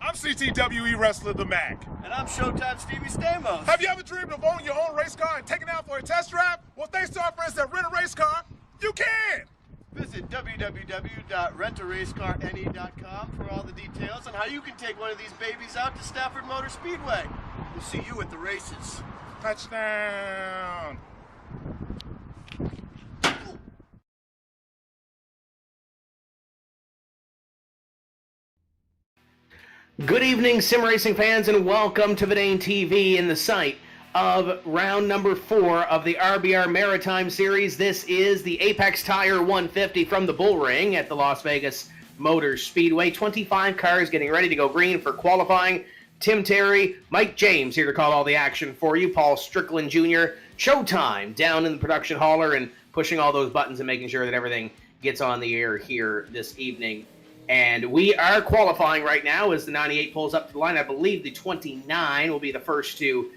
I'm CTWE wrestler The Mac. And I'm Showtime Stevie Stamos. Have you ever dreamed of owning your own race car and taking it out for a test drive? Well, thanks to our friends that Rent a Race Car, you can! Visit www.rentaracecarne.com for all the details on how you can take one of these babies out to Stafford Motor Speedway. We'll see you at the races. Touchdown! Good evening, sim racing fans, and welcome to VEINOTTE'S TV in the site of round number 4 of the RBR Maritime Series. This is the Apex Tire 150 from the Bullring at the Las Vegas Motor Speedway. 25 cars getting ready to go green for qualifying. Tim Terry, Mike James here to call all the action for you. Paul Strickland Jr., Showtime down in the production hauler and pushing all those buttons and making sure that everything gets on the air here this evening. And we are qualifying right now as the 98 pulls up to the line. I believe the 29 will be the first to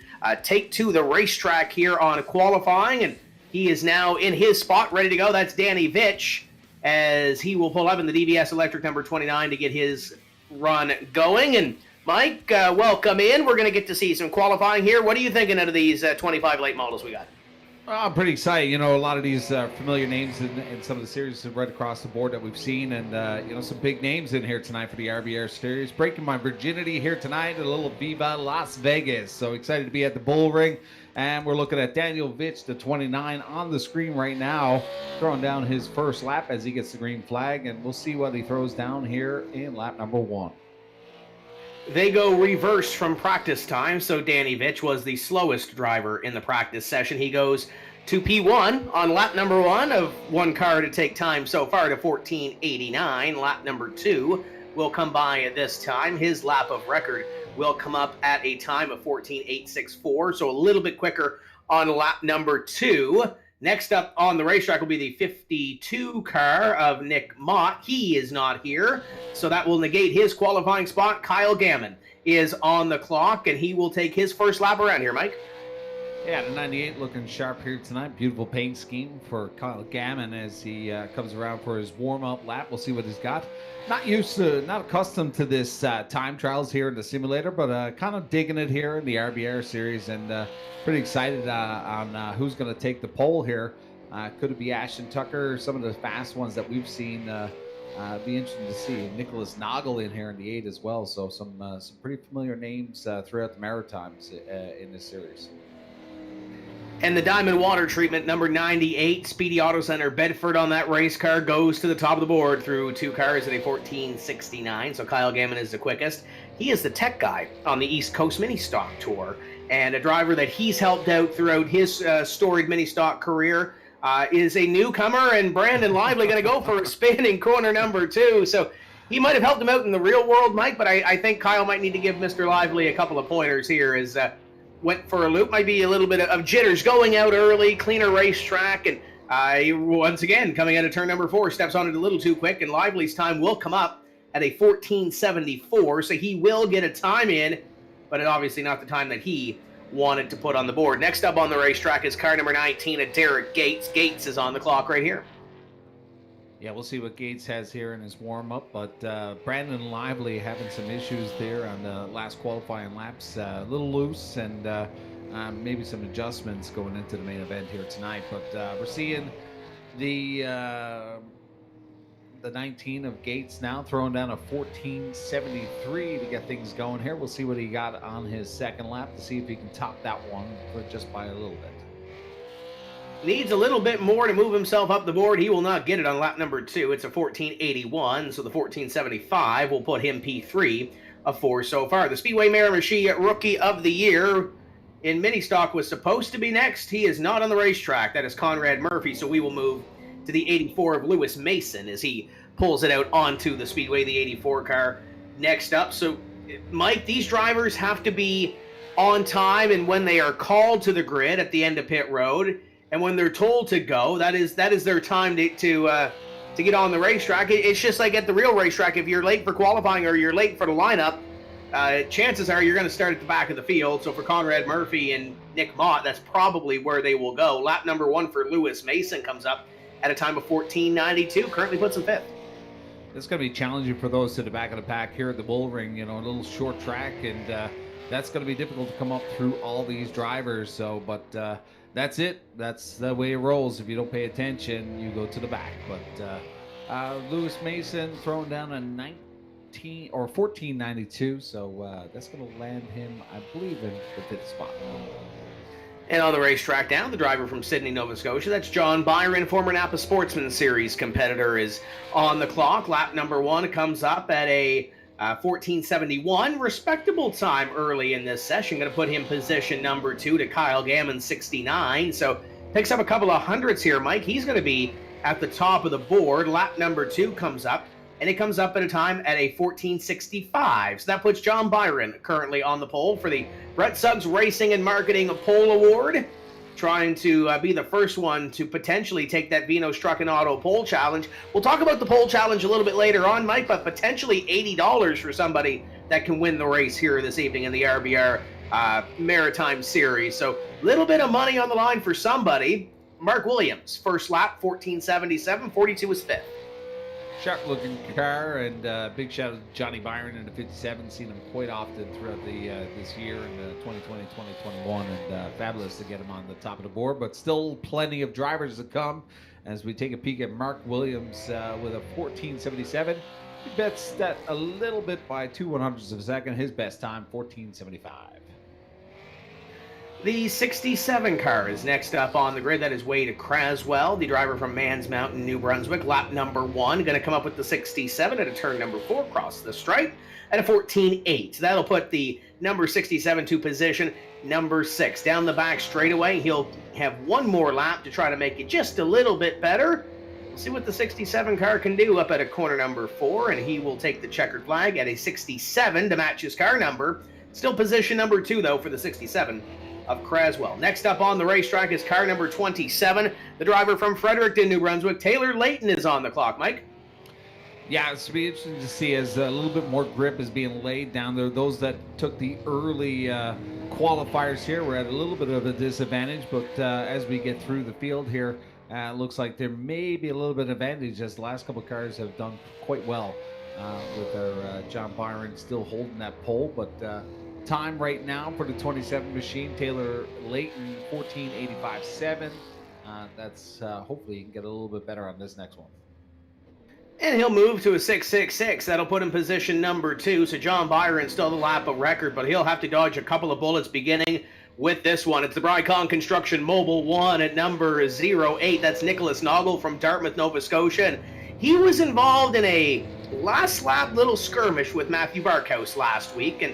take to the racetrack here on qualifying. And he is now in his spot, ready to go. That's Danny Vitch, as he will pull up in the DVS Electric number 29 to get his run going. And Mike, welcome in. We're going to get to see some qualifying here. What are you thinking out of these 25 late models we got? I'm pretty excited. You know, a lot of these familiar names in some of the series right across the board that we've seen, and you know, some big names in here tonight for the RBR series. Breaking my virginity here tonight at a little Viva Las Vegas. So excited to be at the Bullring, and we're looking at Daniel Vitch, the 29, on the screen right now, throwing down his first lap as he gets the green flag, and we'll see what he throws down here in lap number 1. They go reverse from practice time, so Danny Vitch was the slowest driver in the practice session. He goes to P1 on lap number 1 of one car to take time so far to 14:89. Lap number 2 will come by at this time. His lap of record will come up at a time of 14:864, so a little bit quicker on lap number 2. Next up on the racetrack will be the 52 car of Nick Mott. He is not here, so that will negate his qualifying spot. Kyle Gammon is on the clock, and he will take his first lap around here, Mike. Yeah, the 98 looking sharp here tonight. Beautiful paint scheme for Kyle Gammon as he comes around for his warm-up lap. We'll see what he's got. Not accustomed to this time trials here in the simulator, but kind of digging it here in the RBR series, and pretty excited on who's going to take the pole here. Could it be Ashton Tucker or some of the fast ones that we've seen? Be interesting to see. Nicholas Noggle in here in the 8 as well. So some pretty familiar names throughout the Maritimes in this series. And the Diamond Water Treatment, number 98, Speedy Auto Center, Bedford on that race car, goes to the top of the board through 2 cars at a 14:69. So Kyle Gammon is the quickest. He is the tech guy on the East Coast Mini Stock Tour, and a driver that he's helped out throughout his storied Mini Stock career is a newcomer, and Brandon Lively going to go for a spin in corner number 2. So he might have helped him out in the real world, Mike, but I think Kyle might need to give Mr. Lively a couple of pointers here as went for a loop. Might be a little bit of jitters going out early, cleaner racetrack, and once again, coming out of turn number 4, steps on it a little too quick, and Lively's time will come up at a 14:74, so he will get a time in, but obviously not the time that he wanted to put on the board. Next up on the racetrack is car number 19 at Derek Gates. Gates is on the clock right here. Yeah, we'll see what Gates has here in his warm-up, but Brandon Lively having some issues there on the last qualifying laps. A little loose, and maybe some adjustments going into the main event here tonight. But we're seeing the 19 of Gates now throwing down a 14:73 to get things going here. We'll see what he got on his second lap to see if he can top that one for just by a little bit. Needs a little bit more to move himself up the board. He will not get it on lap number 2. It's a 14:81, so the 14:75 will put him P3 of 4 so far. The Speedway Miramichi Rookie of the Year in mini stock was supposed to be next. He is not on the racetrack. That is Conrad Murphy, so we will move to the 84 of Lewis Mason as he pulls it out onto the Speedway, the 84 car next up. So, Mike, these drivers have to be on time, and when they are called to the grid at the end of pit road, and when they're told to go, that is their time to get on the racetrack. It's just like at the real racetrack. If you're late for qualifying or you're late for the lineup, chances are you're going to start at the back of the field. So for Conrad Murphy and Nick Mott, that's probably where they will go. Lap number 1 for Lewis Mason comes up at a time of 14:92. Currently puts him 5th. it's going to be challenging for those to the back of the pack here at the Bullring. You know, a little short track, and that's going to be difficult to come up through all these drivers. So, but that's it. That's the way it rolls. If you don't pay attention, you go to the back. But Lewis Mason throwing down a 1492, so that's going to land him, I believe, in the 5th spot. And on the racetrack down, the driver from Sydney, Nova Scotia, that's John Byron, former Napa Sportsman Series competitor, is on the clock. Lap number 1 comes up at a 14:71, respectable time early in this session. Going to put him position number 2 to Kyle Gammon, 69. So picks up a couple of hundreds here, Mike. He's going to be at the top of the board. Lap number 2 comes up, and it comes up at a time at a 14:65. So that puts John Byron currently on the pole for the Brett Suggs Racing and Marketing Pole Award, trying to be the first one to potentially take that Vino's Truck and Auto Pole Challenge. We'll talk about the Pole Challenge a little bit later on, Mike, but potentially $80 for somebody that can win the race here this evening in the RBR Maritime Series. So a little bit of money on the line for somebody. Mark Williams, first lap, 14:77, 42 is 5th. Sharp looking car, and big shout out to Johnny Byron in the 57. Seen him quite often throughout the this year in 2020, 2021, and fabulous to get him on the top of the board. But still plenty of drivers to come as we take a peek at Mark Williams with a 14:77. He bets that a little bit by 0.02 of a second. His best time, 14:75. The 67 car is next up on the grid. That is Wade Craswell, the driver from Mans Mountain, New Brunswick. Lap number 1, going to come up with the 67 at a turn number 4, across the stripe at a 14.8. That'll put the number 67 to position number 6. Down the back straightaway, he'll have one more lap to try to make it just a little bit better. We'll see what the 67 car can do up at a corner number 4, and he will take the checkered flag at a 67 to match his car number. Still position number 2, though, for the 67. Of Craswell. Next up on the racetrack is car number 27. The driver from Fredericton, New Brunswick, Taylor Layton, is on the clock. Mike? Yeah, it's be interesting to see as a little bit more grip is being laid down there. Those that took the early qualifiers here were at a little bit of a disadvantage, but as we get through the field here, it looks like there may be a little bit of advantage as the last couple of cars have done quite well with our John Byron still holding that pole, but time right now for the 27 machine, Taylor Layton, 14:85.7. That's hopefully you can get a little bit better on this next one. And he'll move to a 6.66. That'll put him position number 2. So John Byron still the lap of record, but he'll have to dodge a couple of bullets beginning with this one. It's the Brycon Construction Mobile 1 at number 08. That's Nicholas Noggle from Dartmouth, Nova Scotia. And he was involved in a last lap little skirmish with Matthew Barkhouse last week, and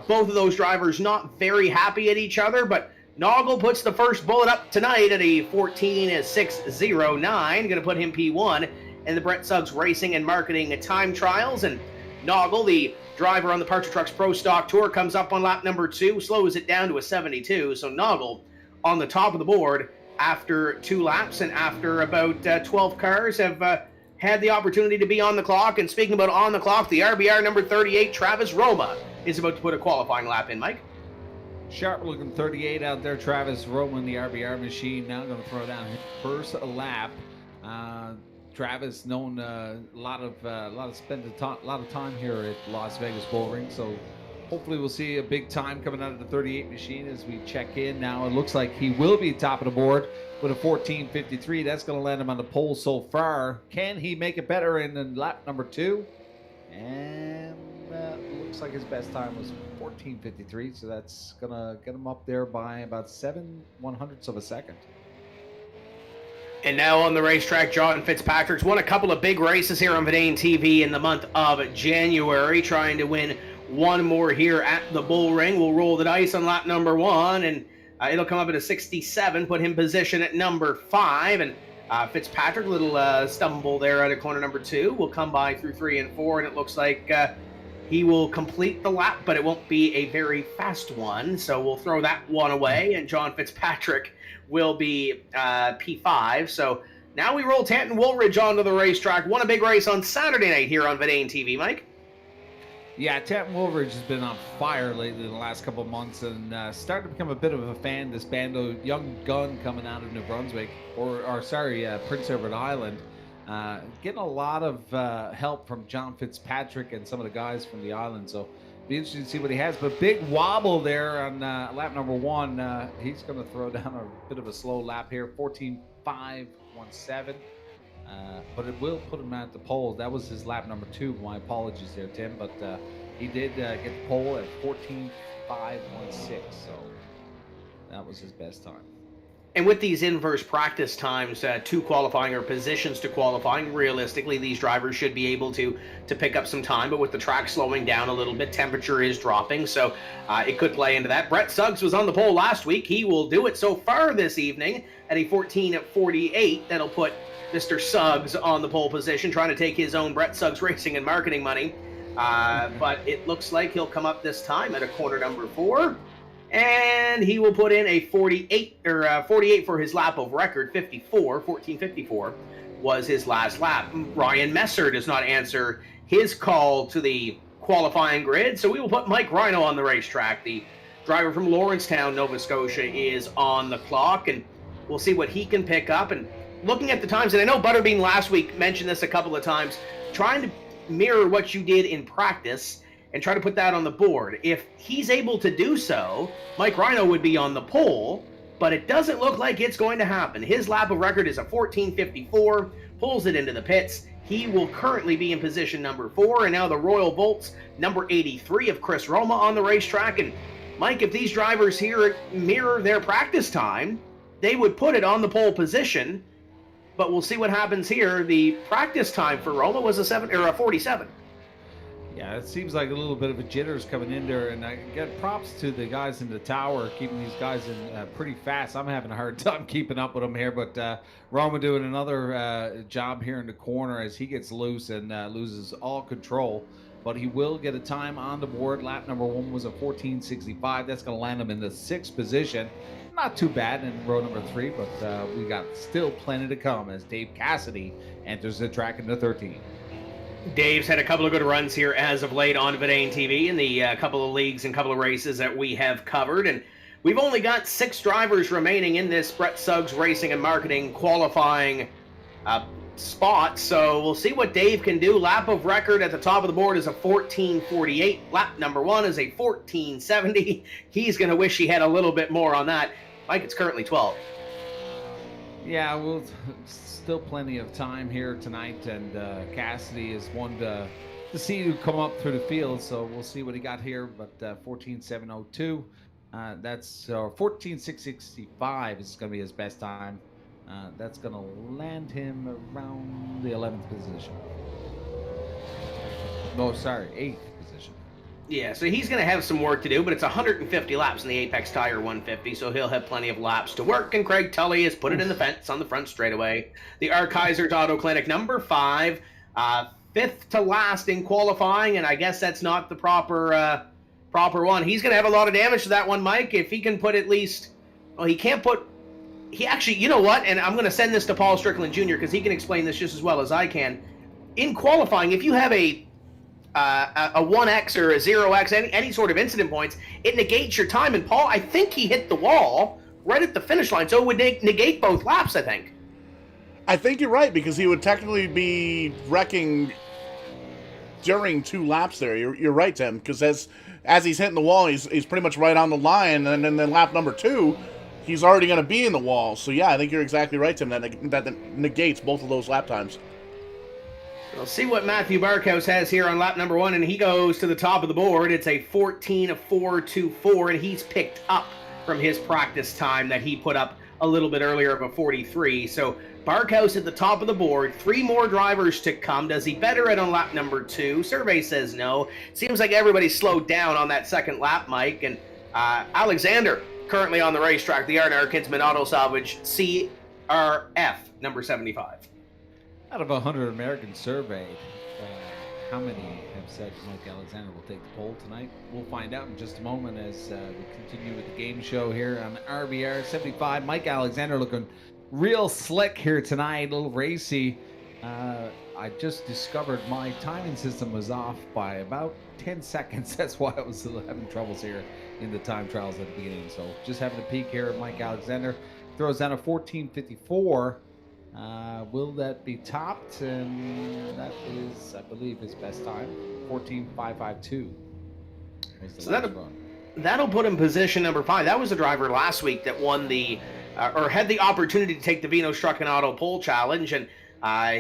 both of those drivers not very happy at each other, but Noggle puts the first bullet up tonight at a 14.609. Going to put him P1 in the Brett Suggs Racing and Marketing Time Trials. And Noggle, the driver on the Parcher Trucks Pro Stock Tour, comes up on lap number 2, slows it down to a 72. So Noggle on the top of the board after 2 laps and after about 12 cars have had the opportunity to be on the clock. And speaking about on the clock, the RBR number 38, Travis Roma, is about to put a qualifying lap in, Mike. Sharp looking 38 out there. Travis Roma in the RBR machine. Now going to throw down his first lap. Travis known a lot of time here at Las Vegas Bullring, so hopefully we'll see a big time coming out of the 38 machine as we check in. Now it looks like he will be top of the board with a 14.53. That's going to land him on the pole so far. Can he make it better in lap number 2? And looks like his best time was 14.53, so that's gonna get him up there by about 7/100ths of a second. And now on the racetrack, John Fitzpatrick's won a couple of big races here on Vidane TV in the month of January, trying to win one more here at the Bullring. We'll roll the dice on lap number 1, and it'll come up at a 67, put him position at number 5, and Fitzpatrick, little stumble there at a corner number 2, will come by through 3 and 4, and it looks like he will complete the lap, but it won't be a very fast one, so we'll throw that one away, and John Fitzpatrick will be P5. So now we roll Tanton Woolridge onto the racetrack. Won a big race on Saturday night here on Vidane TV, Mike. Yeah, Tanton Woolridge has been on fire lately in the last couple of months, and started to become a bit of a fan. This bando, young gun coming out of New Brunswick, Prince Edward Island. Getting a lot of help from John Fitzpatrick and some of the guys from the island. So be interesting to see what he has. But big wobble there on lap number 1. He's going to throw down a bit of a slow lap here, 14.517. But it will put him at the pole. That was his lap number 2. My apologies there, Tim. But he did get the pole at 14.516. So that was his best time. And with these inverse practice times to qualifying or positions to qualifying, realistically, these drivers should be able to pick up some time. But with the track slowing down a little bit, temperature is dropping, so it could play into that. Brett Suggs was on the pole last week. He will do it so far this evening at a 14.48. That'll put Mr. Suggs on the pole position, trying to take his own Brett Suggs Racing and Marketing money. But it looks like he'll come up this time at a corner number 4. And he will put in a 48 for his lap of record. 14.54 was his last lap. Ryan Messer does not answer his call to the qualifying grid, so we will put Mike Rhino on the racetrack. The driver from Lawrencetown, Nova Scotia, is on the clock, and we'll see what he can pick up. And looking at the times, and I know Butterbean last week mentioned this a couple of times, trying to mirror what you did in practice and try to put that on the board. If he's able to do so, Mike Rhino would be on the pole, but it doesn't look like it's going to happen. His lap of record is a 14.54, pulls it into the pits. He will currently be in position number 4, and now the Royal Volts, number 83 of Chris Roma on the racetrack. And Mike, if these drivers here mirror their practice time, they would put it on the pole position, but we'll see what happens here. The practice time for Roma was a 47. Yeah, it seems like a little bit of a jitters coming in there, and I get props to the guys in the tower keeping these guys in pretty fast. I'm having a hard time keeping up with them here, but Roma doing another job here in the corner as he gets loose and loses all control. But he will get a time on the board. Lap number 1 was a 14.65. That's going to land him in the 6th position. Not too bad in row number 3, but we got still plenty to come as Dave Cassidy enters the track in the 13. Dave's had a couple of good runs here as of late on Vidane TV in the couple of leagues and couple of races that we have covered. And we've only got 6 drivers remaining in this Brett Suggs Racing and Marketing qualifying spot. So we'll see what Dave can do. Lap of record at the top of the board is a 14.48. Lap number 1 is a 14.70. He's going to wish he had a little bit more on that. Mike, it's currently 12. Yeah, well, still plenty of time here tonight, and Cassidy is one to see who come up through the field, so we'll see what he got here. But 14.702, that's 14.665 is going to be his best time. That's going to land him around the 11th position. No, sorry, 8th position. Yeah, so he's going to have some work to do, but it's 150 laps in the Apex Tire 150, so he'll have plenty of laps to work, and Craig Tully has put it in the fence on the front straightaway. The R. Kaiser's Auto Clinic, number 5, 5th to last in qualifying, and I guess that's not the proper one. He's going to have a lot of damage to that one, Mike, if he can put at least... Well, he can't put... He actually, you know what, and I'm going to send this to Paul Strickland Jr., because he can explain this just as well as I can. In qualifying, if you have a 1x or a 0x, any sort of incident points, it negates your time. And Paul, I think he hit the wall right at the finish line, so it would negate both laps, I think. I think you're right, because he would technically be wrecking during 2 laps there. You're right, Tim, because as he's hitting the wall, he's pretty much right on the line, and then lap number 2, he's already going to be in the wall. So yeah, I think you're exactly right, Tim, that negates both of those lap times. We'll see what Matthew Barkhouse has here on lap number 1, and he goes to the top of the board. It's a 14.424, and he's picked up from his practice time that he put up a little bit earlier of a 43. So Barkhouse at the top of the board. 3 more drivers to come. Does he better it on lap number 2? Survey says no. Seems like everybody's slowed down on that second lap, Mike. And Alexander, currently on the racetrack, the R&R Kinsman Auto Salvage CRF, number 75. Out of 100 Americans surveyed, how many have said Mike Alexander will take the pole tonight? We'll find out in just a moment as we continue with the game show here on RBR 75. Mike Alexander looking real slick here tonight, a little racy. I just discovered my timing system was off by about 10 seconds. That's why I was having troubles here in the time trials at the beginning. So just having a peek here at Mike Alexander. Throws down a 14.54. Will that be topped? And that is, I believe, his best time. 14.552 was the So last run. that'll put him position number 5. That was the driver last week that won the, or had the opportunity to take the Vino Struckinato pole challenge, and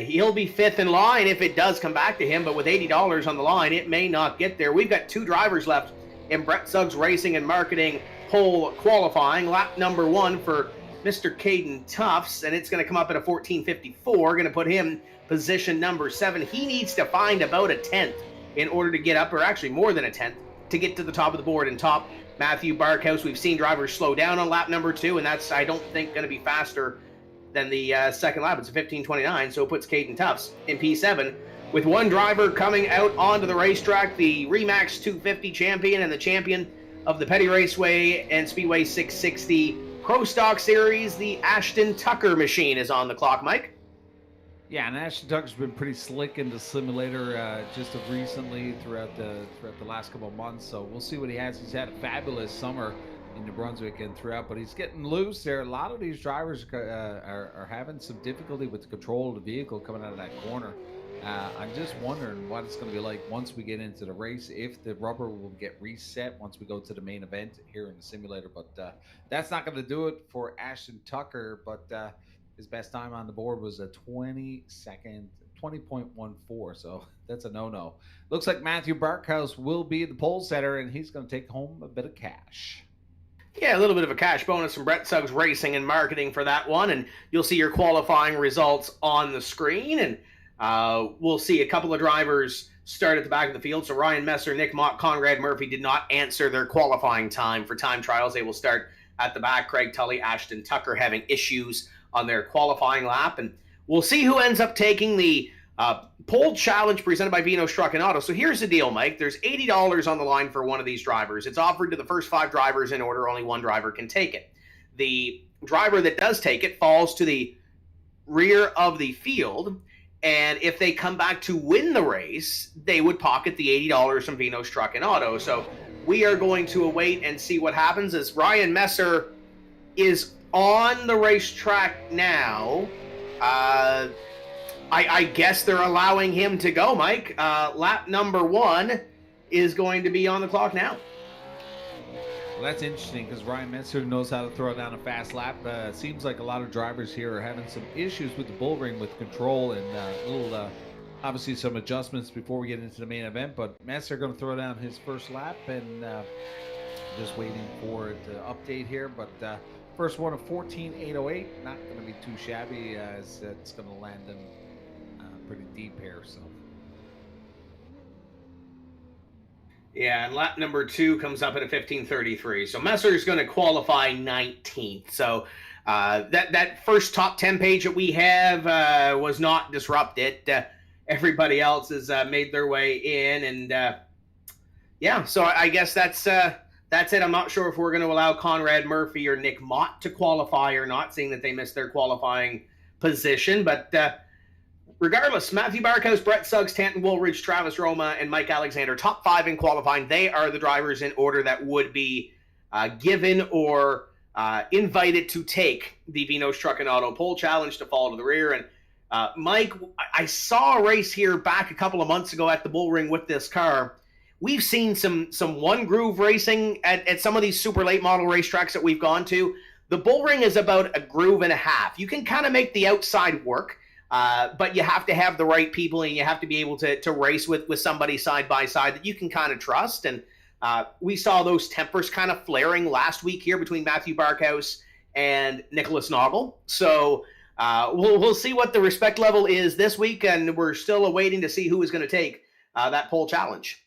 he'll be 5th in line if it does come back to him, but with $80 on the line, it may not get there. We've got 2 drivers left in Brett Suggs Racing and Marketing pole qualifying. Lap number 1 for Mr. Caden Tufts, and it's going to come up at a 14.54, going to put him position number 7. He needs to find about a 10th in order to get up, or actually more than a 10th, to get to the top of the board and top Matthew Barkhouse. We've seen drivers slow down on lap number 2, and that's, I don't think, going to be faster than the second lap. It's a 15.29, so it puts Caden Tufts in P7, with one driver coming out onto the racetrack, the Remax 250 champion and the champion of the Petty Raceway and Speedway 660 Pro Stock Series. The Ashton Tucker machine is on the clock, Mike. Yeah, and Ashton Tucker's been pretty slick in the simulator just of recently throughout the last couple of months. So we'll see what he has. He's had a fabulous summer in New Brunswick and throughout, but he's getting loose there. A lot of these drivers are having some difficulty with the control of the vehicle coming out of that corner. I'm just wondering what it's going to be like once we get into the race, if the rubber will get reset once we go to the main event here in the simulator. But that's not going to do it for Ashton Tucker, but his best time on the board was a 20.14, so that's a no-no. Looks like Matthew Barkhouse will be the pole setter, and he's going to take home a bit of cash. Yeah, a little bit of a cash bonus from Brett Suggs Racing and Marketing for that one, and you'll see your qualifying results on the screen, and we'll see a couple of drivers start at the back of the field. So Ryan Messer, Nick Mott, Conrad Murphy did not answer their qualifying time for time trials. They will start at the back. Craig Tully, Ashton Tucker having issues on their qualifying lap, and we'll see who ends up taking the pole challenge presented by Vino Struckinato. So here's the deal, Mike. There's $80 on the line for one of these drivers. It's offered to the first 5 drivers in order. Only one driver can take it. The driver that does take it falls to the rear of the field, and if they come back to win the race, they would pocket the $80 from Vino Struckinato. So we are going to await and see what happens, as Ryan Messer is on the racetrack now. I guess they're allowing him to go, Mike. Lap number 1 is going to be on the clock now. Well, that's interesting because Ryan Messer knows how to throw down a fast lap. Seems like a lot of drivers here are having some issues with the Bullring with control and obviously some adjustments before we get into the main event. But Messer going to throw down his first lap, and just waiting for it to update here. But first one of 14.808, not going to be too shabby, as it's going to land him pretty deep here. So yeah, and lap number 2 comes up at a 15.33. So Messer's going to qualify 19th. So that first top 10 page that we have was not disrupted. Everybody else has made their way in, and yeah, so I guess that's it. I'm not sure if we're going to allow Conrad Murphy or Nick Mott to qualify or not, seeing that they missed their qualifying position. But regardless, Matthew Barkhouse, Brett Suggs, Tanton Woolridge, Travis Roma, and Mike Alexander, top 5 in qualifying. They are the drivers in order that would be given or invited to take the Vino Struckinato pole challenge to fall to the rear. And Mike, I saw a race here back a couple of months ago at the Bullring with this car. We've seen some one groove racing at some of these super late model racetracks that we've gone to. The Bullring is about a groove and a half. You can kind of make the outside work, but you have to have the right people, and you have to be able to race with somebody side by side that you can kind of trust. And we saw those tempers kind of flaring last week here between Matthew Barkhouse and Nicholas Noggle. So we'll see what the respect level is this week, and we're still awaiting to see who is going to take that pole challenge.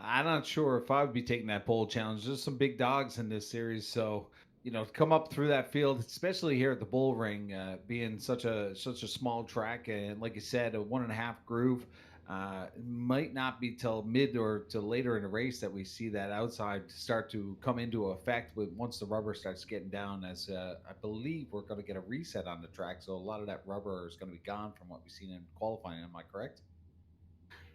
I'm not sure if I would be taking that pole challenge. There's some big dogs in this series, so to come up through that field, especially here at the Bullring, being such a small track, and like you said, a 1.5 groove, might not be till mid or till later in the race that we see that outside start to come into effect once the rubber starts getting down, as I believe we're going to get a reset on the track, so a lot of that rubber is going to be gone from what we've seen in qualifying. Am I correct?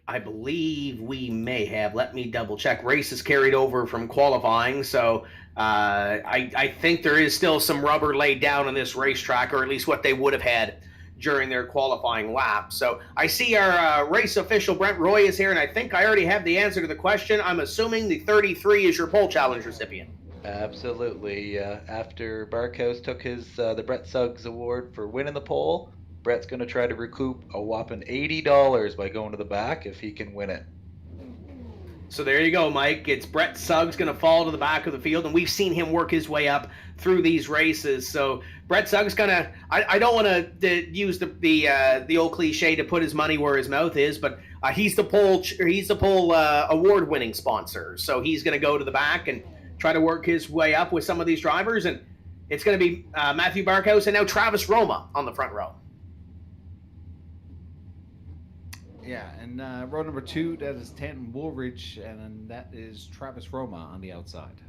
I believe we may have. Let me double check. Race is carried over from qualifying, so I think there is still some rubber laid down on this racetrack, or at least what they would have had during their qualifying lap. So I see our race official Brent Roy is here, and I think I already have the answer to the question. I'm assuming the 33 is your pole challenge recipient. Absolutely. After Barkhouse took his the Brett Suggs Award for winning the pole, Brett's going to try to recoup a whopping $80 by going to the back if he can win it. So there you go, Mike. It's Brett Suggs going to fall to the back of the field, and we've seen him work his way up through these races. So Brett Suggs going to, I don't want to use the old cliche to put his money where his mouth is, but he's the pole award-winning sponsor. So he's going to go to the back and try to work his way up with some of these drivers, and it's going to be Matthew Barkhouse and now Travis Roma on the front row. Yeah, and row number 2, that is Tanton Woolridge, and then that is Travis Roma on the outside.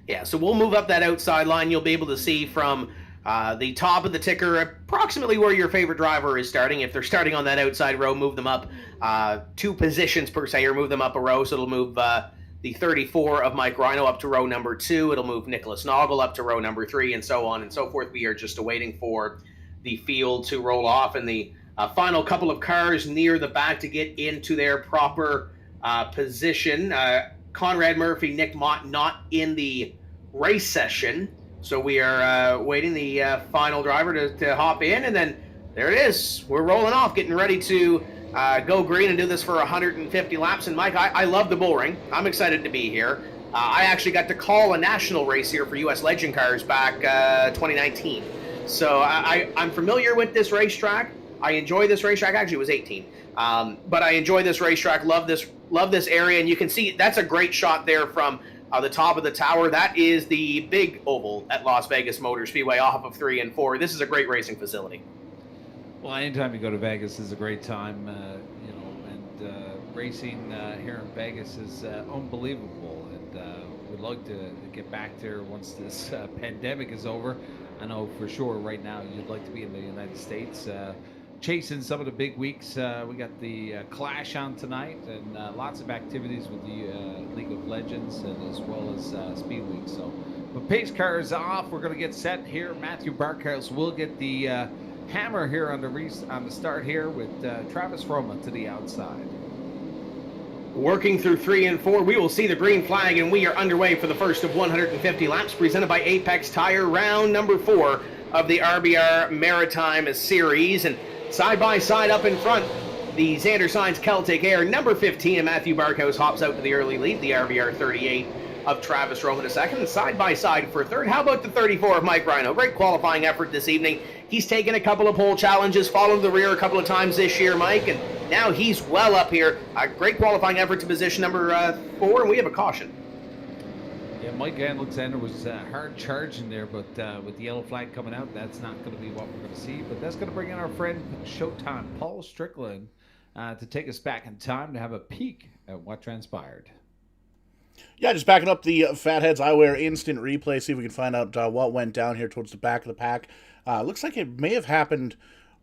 Yeah, so we'll move up that outside line. You'll be able to see from the top of the ticker approximately where your favorite driver is starting. If they're starting on that outside row, move them up 2 positions per se, or move them up a row. So it'll move the 34 of Mike Rhino up to row number 2. It'll move Nicholas Noggle up to row number 3, and so on and so forth. We are just awaiting for the field to roll off, and the final couple of cars near the back to get into their proper position. Conrad Murphy, Nick Mott not in the race session, so we are waiting the final driver to hop in, and then there it is. We're rolling off, getting ready to go green and do this for 150 laps. And Mike, I love the Bullring. I'm excited to be here. I actually got to call a national race here for U.S. Legend Cars back 2019, so I'm familiar with this racetrack. I enjoy this racetrack. Actually, it was 18. But I enjoy this racetrack. Love this area. And you can see that's a great shot there from the top of the tower. That is the big oval at Las Vegas Motor Speedway off of 3 and 4. This is a great racing facility. Well, anytime you go to Vegas is a great time, racing here in Vegas is unbelievable. And we'd like to get back there once this pandemic is over. I know for sure right now you'd like to be in the United States. Chasing some of the big weeks. We got the Clash on tonight, and lots of activities with the League of Legends, and as well as Speed Week. So, but pace car is off. We're going to get set here. Matthew Barkhouse will get the hammer here on the start here with Travis Roma to the outside. Working through 3 and 4, we will see the green flag, and we are underway for the first of 150 laps, presented by Apex Tire, round number 4 of the RBR Maritime Series. And side by side up in front, the Xander Sainz Celtic Air, number 15, and Matthew Barkhouse hops out to the early lead, the RBR 38 of Travis Roma in second, and side by side for third. How about the 34 of Mike Rhino? Great qualifying effort this evening. He's taken a couple of pole challenges, followed the rear a couple of times this year, Mike, and now he's well up here. A great qualifying effort to position number 4, and we have a caution. Yeah, Mike Alexander was hard charging there, but with the yellow flag coming out, that's not going to be what we're going to see. But that's going to bring in our friend Showtime Paul Strickland to take us back in time to have a peek at what transpired. Yeah, just backing up the Fatheads Eyewear instant replay, see if we can find out what went down here towards the back of the pack. Looks like it may have happened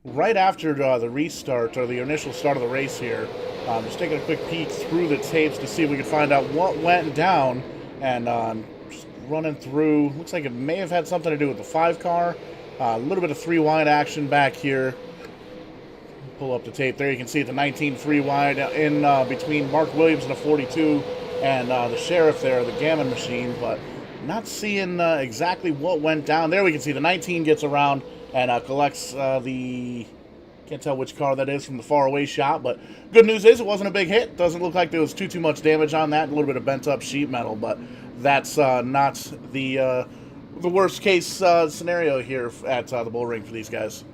right after the restart or the initial start of the race here. Just taking a quick peek through the tapes to see if we can find out what went down. And just running through, looks like it may have had something to do with the 5 car. A little bit of 3 wide action back here. Pull up the tape there. You can see the 19 3 wide in between Mark Williams and a 42 and the Sheriff there, the Gammon machine. But not seeing exactly what went down. There we can see the 19 gets around and collects the... Can't tell which car that is from the far away shot, but good news is it wasn't a big hit. Doesn't look like there was too much damage on that. A little bit of bent up sheet metal, but that's not the worst case scenario here at the Bullring for these guys.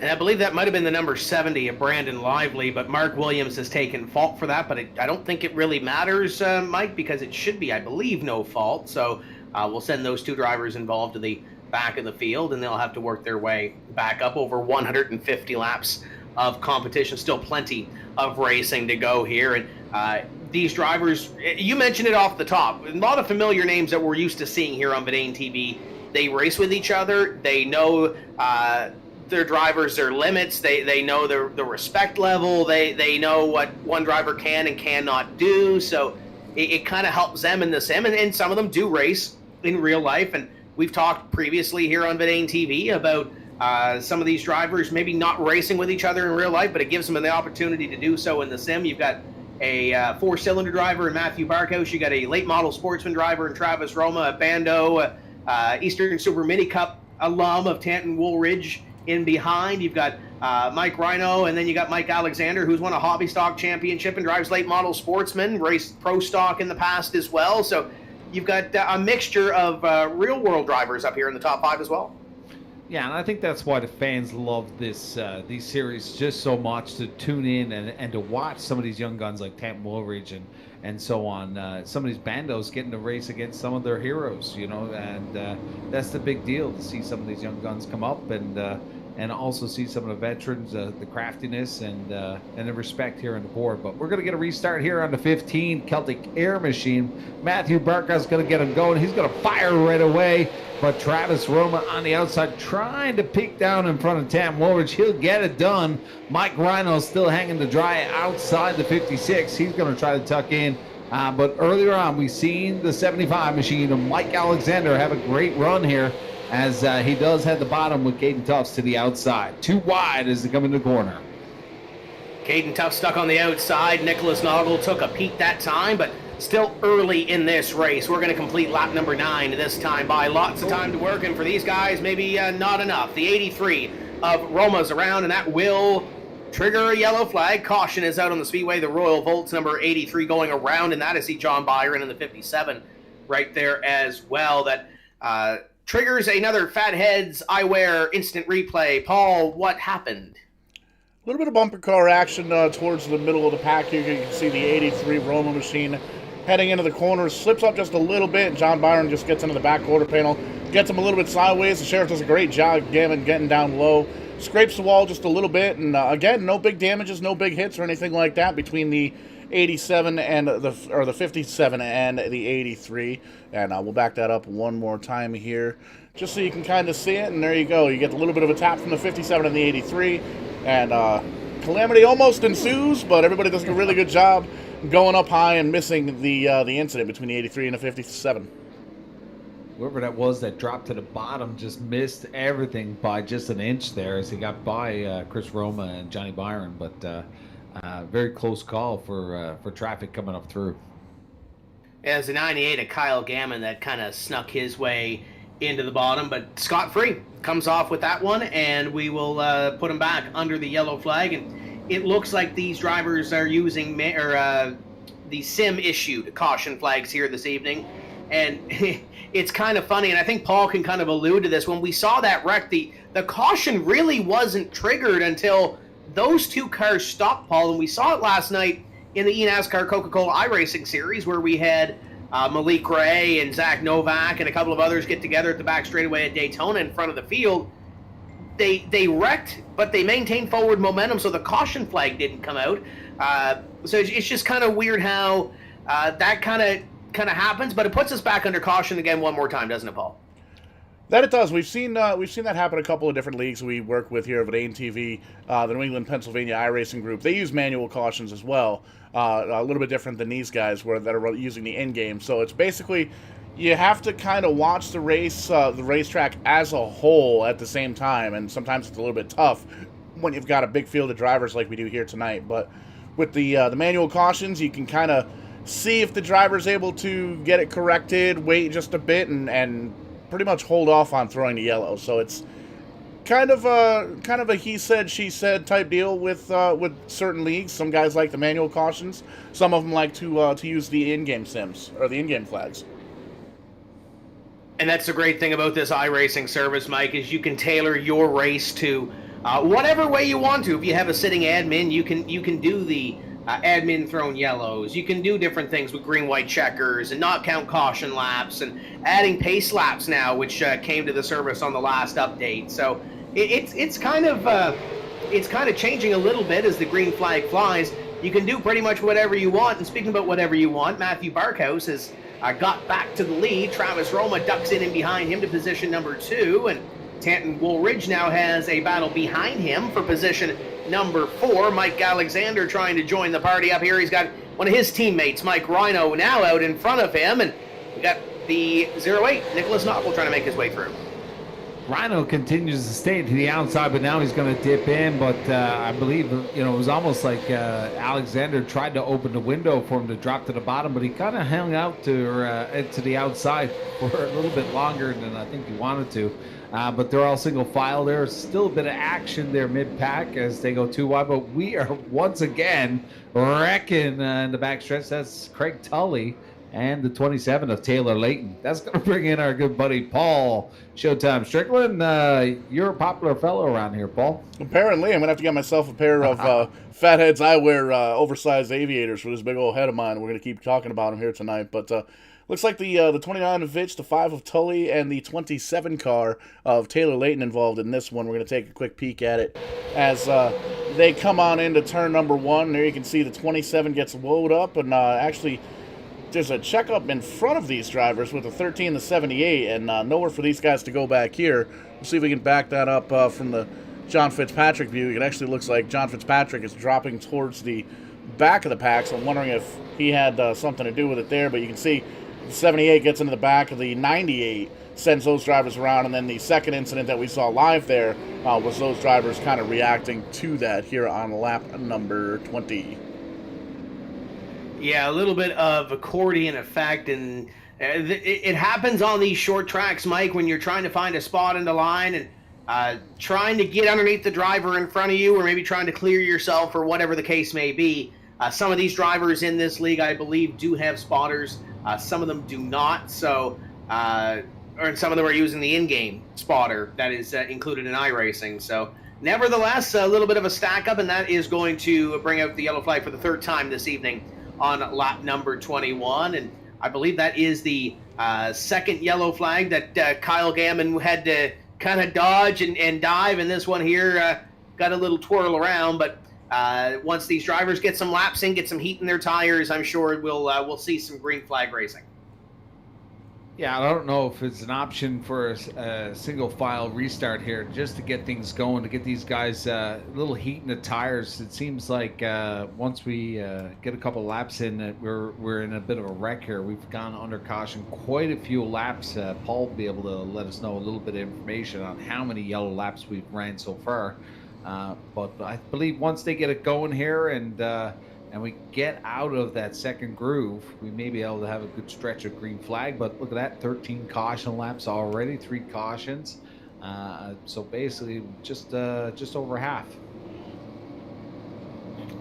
And I believe that might have been the number 70 of Brandon Lively, but Mark Williams has taken fault for that. But I don't think it really matters, Mike, because it should be, I believe, no fault. So we'll send those 2 drivers involved to the back of the field, and they'll have to work their way back up over 150 laps of competition. Still plenty of racing to go here. And these drivers, you mentioned it off the top, a lot of familiar names that we're used to seeing here on Vidane TV. They race with each other. They know their drivers, their limits. They know the respect level. They know what one driver can and cannot do. So it kind of helps them in the sim. And some of them do race in real life. And we've talked previously here on Vidane TV about some of these drivers maybe not racing with each other in real life, but it gives them the opportunity to do so in the sim. You've got a four-cylinder driver in Matthew Barkhouse. You got a late model sportsman driver in Travis Roma, a Bando, Eastern Super Mini Cup alum of Tanton Woolridge in behind. You've got Mike Rhino, and then you got Mike Alexander, who's won a hobby stock championship and drives late model sportsman, raced pro stock in the past as well. So you've got a mixture of real world drivers up here in the top 5 as well. Yeah, and I think that's why the fans love this these series just so much, to tune in and to watch some of these young guns like Tanton Woolridge and so on. Some of these bandos getting to race against some of their heroes, and that's the big deal, to see some of these young guns come up and also see some of the veterans, the craftiness and the respect here on the board. But we're going to get a restart here on the 15 Celtic Air Machine. Matthew Barkow's going to get him going. He's going to fire right away. But Travis Roma on the outside trying to peek down in front of Tam Woolridge. He'll get it done. Mike Rhino still hanging to dry outside the 56. He's going to try to tuck in. But earlier on, we've seen the 75 machine of Mike Alexander have a great run here, as he does head the bottom with Caden Tufts to the outside. Too wide as they come in the corner. Caden Tufts stuck on the outside. Nicholas Noggle took a peek that time, but still early in this race. We're going to complete lap number 9 this time by. Lots of time to work, and for these guys, maybe not enough. The 83 of Roma's around, and that will trigger a yellow flag. Caution is out on the speedway. The Royal Volts number 83 going around, and that is John Byron in the 57 right there as well. That triggers another Fatheads eyewear instant replay. Paul, what happened? A little bit of bumper car action towards the middle of the pack here. You can see the 83 Roma machine heading into the corner, slips up just a little bit. John Byron just gets into the back quarter panel, gets him a little bit sideways. The Sheriff does a great job getting down low, scrapes the wall just a little bit, and again, no big damages, no big hits or anything like that between the 87 and the 57 and the 83. And we'll back that up one more time here, just so you can kind of see it. And there you go. You get a little bit of a tap from the 57 and the 83, and calamity almost ensues, but everybody does a really good job going up high and missing the incident between the 83 and the 57. Whoever that was that dropped to the bottom just missed everything by just an inch there as he got by Chris Roma and Johnny Byron, but very close call for traffic coming up through. As a 98 of Kyle Gammon that kind of snuck his way into the bottom, but scot-free comes off with that one, and we will put him back under the yellow flag. And it looks like these drivers are using the sim-issued caution flags here this evening, and it's kind of funny, and I think Paul can kind of allude to this. When we saw that wreck, the caution really wasn't triggered until those two cars stopped, Paul, and we saw it last night in the eNASCAR Coca-Cola iRacing Series, where we had Malik Ray and Zach Novak and a couple of others get together at the back straightaway at Daytona in front of the field. They wrecked, but they maintained forward momentum, so the caution flag didn't come out. So it's just kind of weird how that kind of happens, but it puts us back under caution again one more time, doesn't it, Paul? That it does. We've seen that happen in a couple of different leagues we work with here at VEINOTTE'S, the New England, Pennsylvania iRacing Group. They use manual cautions as well, a little bit different than these guys that are using the in-game. So it's basically you have to kind of watch the racetrack as a whole at the same time, and sometimes it's a little bit tough when you've got a big field of drivers like we do here tonight. But with the manual cautions, you can kind of see if the driver's able to get it corrected, wait just a bit, and pretty much hold off on throwing the yellow. So it's kind of a he said she said type deal with certain leagues. Some guys like the manual cautions. Some of them like to use the in-game sims or the in-game flags. And that's the great thing about this iRacing service, Mike, is you can tailor your race to whatever way you want to. If you have a sitting admin, you can do the admin thrown yellows. You can do different things with green-white checkers and not count caution laps, and adding pace laps now, which came to the service on the last update. So it's kind of changing a little bit as the green flag flies. You can do pretty much whatever you want. And speaking about whatever you want, Matthew Barkhouse has got back to the lead. Travis Roma ducks in and behind him to position number 2, and Tanton Woolridge now has a battle behind him for position number 4. Mike Alexander trying to join the party up here. He's got one of his teammates, Mike Rhino, now out in front of him, and we got the 08, Nicholas Knopfel, trying to make his way through. Rhino continues to stay to the outside, but now he's going to dip in. But I believe, it was almost like Alexander tried to open the window for him to drop to the bottom, but he kind of hung out to the outside for a little bit longer than I think he wanted to. But they're all single file. There's still a bit of action there mid-pack as they go too wide, but we are once again wrecking in the back stretch. That's Craig Tully and the 27 of Taylor Layton. That's going to bring in our good buddy Paul Showtime Strickland. You're a popular fellow around here, Paul. Apparently, I'm going to have to get myself a pair of Fatheads Eyewear oversized aviators for this big old head of mine. We're going to keep talking about them here tonight. But looks like the 29 of Vitch, the 5 of Tully, and the 27 car of Taylor Layton involved in this one. We're going to take a quick peek at it as they come on into turn number 1. There you can see the 27 gets woed up, and actually there's a checkup in front of these drivers with the 13, the 78, and nowhere for these guys to go back here. We'll see if we can back that up from the John Fitzpatrick view. It actually looks like John Fitzpatrick is dropping towards the back of the pack, so I'm wondering if he had something to do with it there. But you can see the 78 gets into the back of the 98, sends those drivers around, and then the second incident that we saw live there was those drivers kind of reacting to that here on lap number 20. Yeah, a little bit of accordion effect, and it happens on these short tracks, Mike, when you're trying to find a spot in the line and trying to get underneath the driver in front of you, or maybe trying to clear yourself, or whatever the case may be. Some of these drivers in this league, I believe, do have spotters. Some of them do not, so or some of them are using the in-game spotter that is included in iRacing. So nevertheless, a little bit of a stack up, and that is going to bring out the yellow flag for the third time this evening on lap number 21, and I believe that is the second yellow flag that Kyle Gammon had to kind of dodge and dive, and this one here got a little twirl around, but once these drivers get some laps in, get some heat in their tires, I'm sure we'll see some green flag racing. Yeah, I don't know if it's an option for a single file restart here just to get things going, to get these guys a little heat in the tires. It seems like once we get a couple laps in, that we're in a bit of a wreck here. We've gone under caution quite a few laps. Paul will be able to let us know a little bit of information on how many yellow laps we've ran so far. But I believe once they get it going here and we get out of that second groove, we may be able to have a good stretch of green flag. But look at that, 13 caution laps already, 3 cautions. So basically just over half.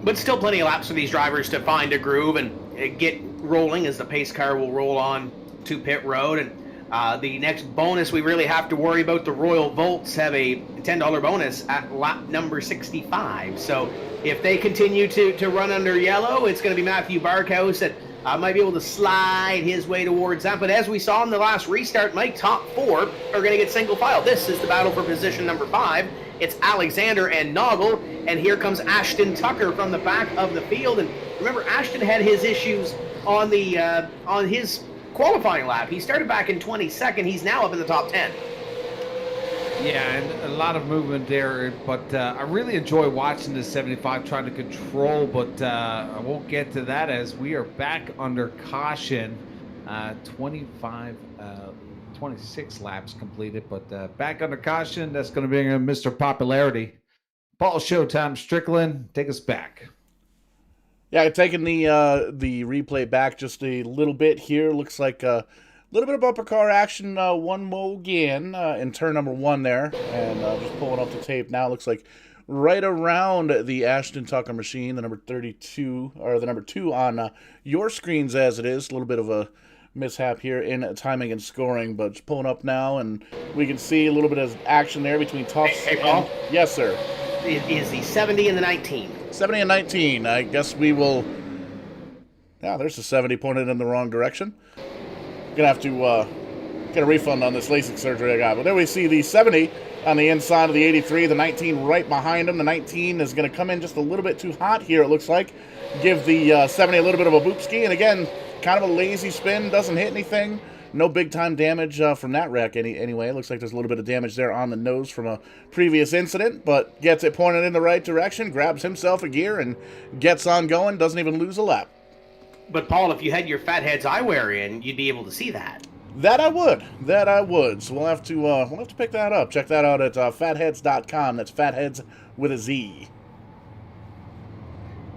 But still plenty of laps for these drivers to find a groove and get rolling as the pace car will roll on to pit road. And the next bonus we really have to worry about, the Royal Volts have a $10 bonus at lap number 65. So if they continue to run under yellow, it's going to be Matthew Barkhouse that might be able to slide his way towards that. But as we saw in the last restart, Mike, top 4 are going to get single file. This is the battle for position number 5. It's Alexander and Noggle, and here comes Ashton Tucker from the back of the field. And remember, Ashton had his issues on his qualifying lap. He started back in 22nd. He's now up in the top 10. Yeah, and a lot of movement there, but I really enjoy watching the 75 trying to control, but I won't get to that as we are back under caution. 26 laps completed, but back under caution. That's going to bring in Mr. Popularity. Paul Showtime Strickland, take us back. Yeah, taking the replay back just a little bit here. Looks like a little bit of bumper car action one more again in turn number 1 there. And just pulling up the tape now. Looks like right around the Ashton Tucker machine, the number 32, or the number 2 on your screens as it is. A little bit of a mishap here in timing and scoring, but just pulling up now, and we can see a little bit of action there between Tufts. Hey, Paul? Yes, sir. It is the 70 and the 19. 70 and 19. I guess we will... Yeah, there's the 70 pointed in the wrong direction. Gonna have to get a refund on this LASIK surgery I got. But there we see the 70 on the inside of the 83, the 19 right behind him. The 19 is going to come in just a little bit too hot here, it looks like. Give the 70 a little bit of a boop ski. And again, kind of a lazy spin, doesn't hit anything. No big-time damage from that wreck anyway. It looks like there's a little bit of damage there on the nose from a previous incident, but gets it pointed in the right direction, grabs himself a gear, and gets on going, doesn't even lose a lap. But, Paul, if you had your Fatheads eyewear in, you'd be able to see that. That I would. So we'll have to pick that up. Check that out at fatheads.com. That's fatheads with a Z.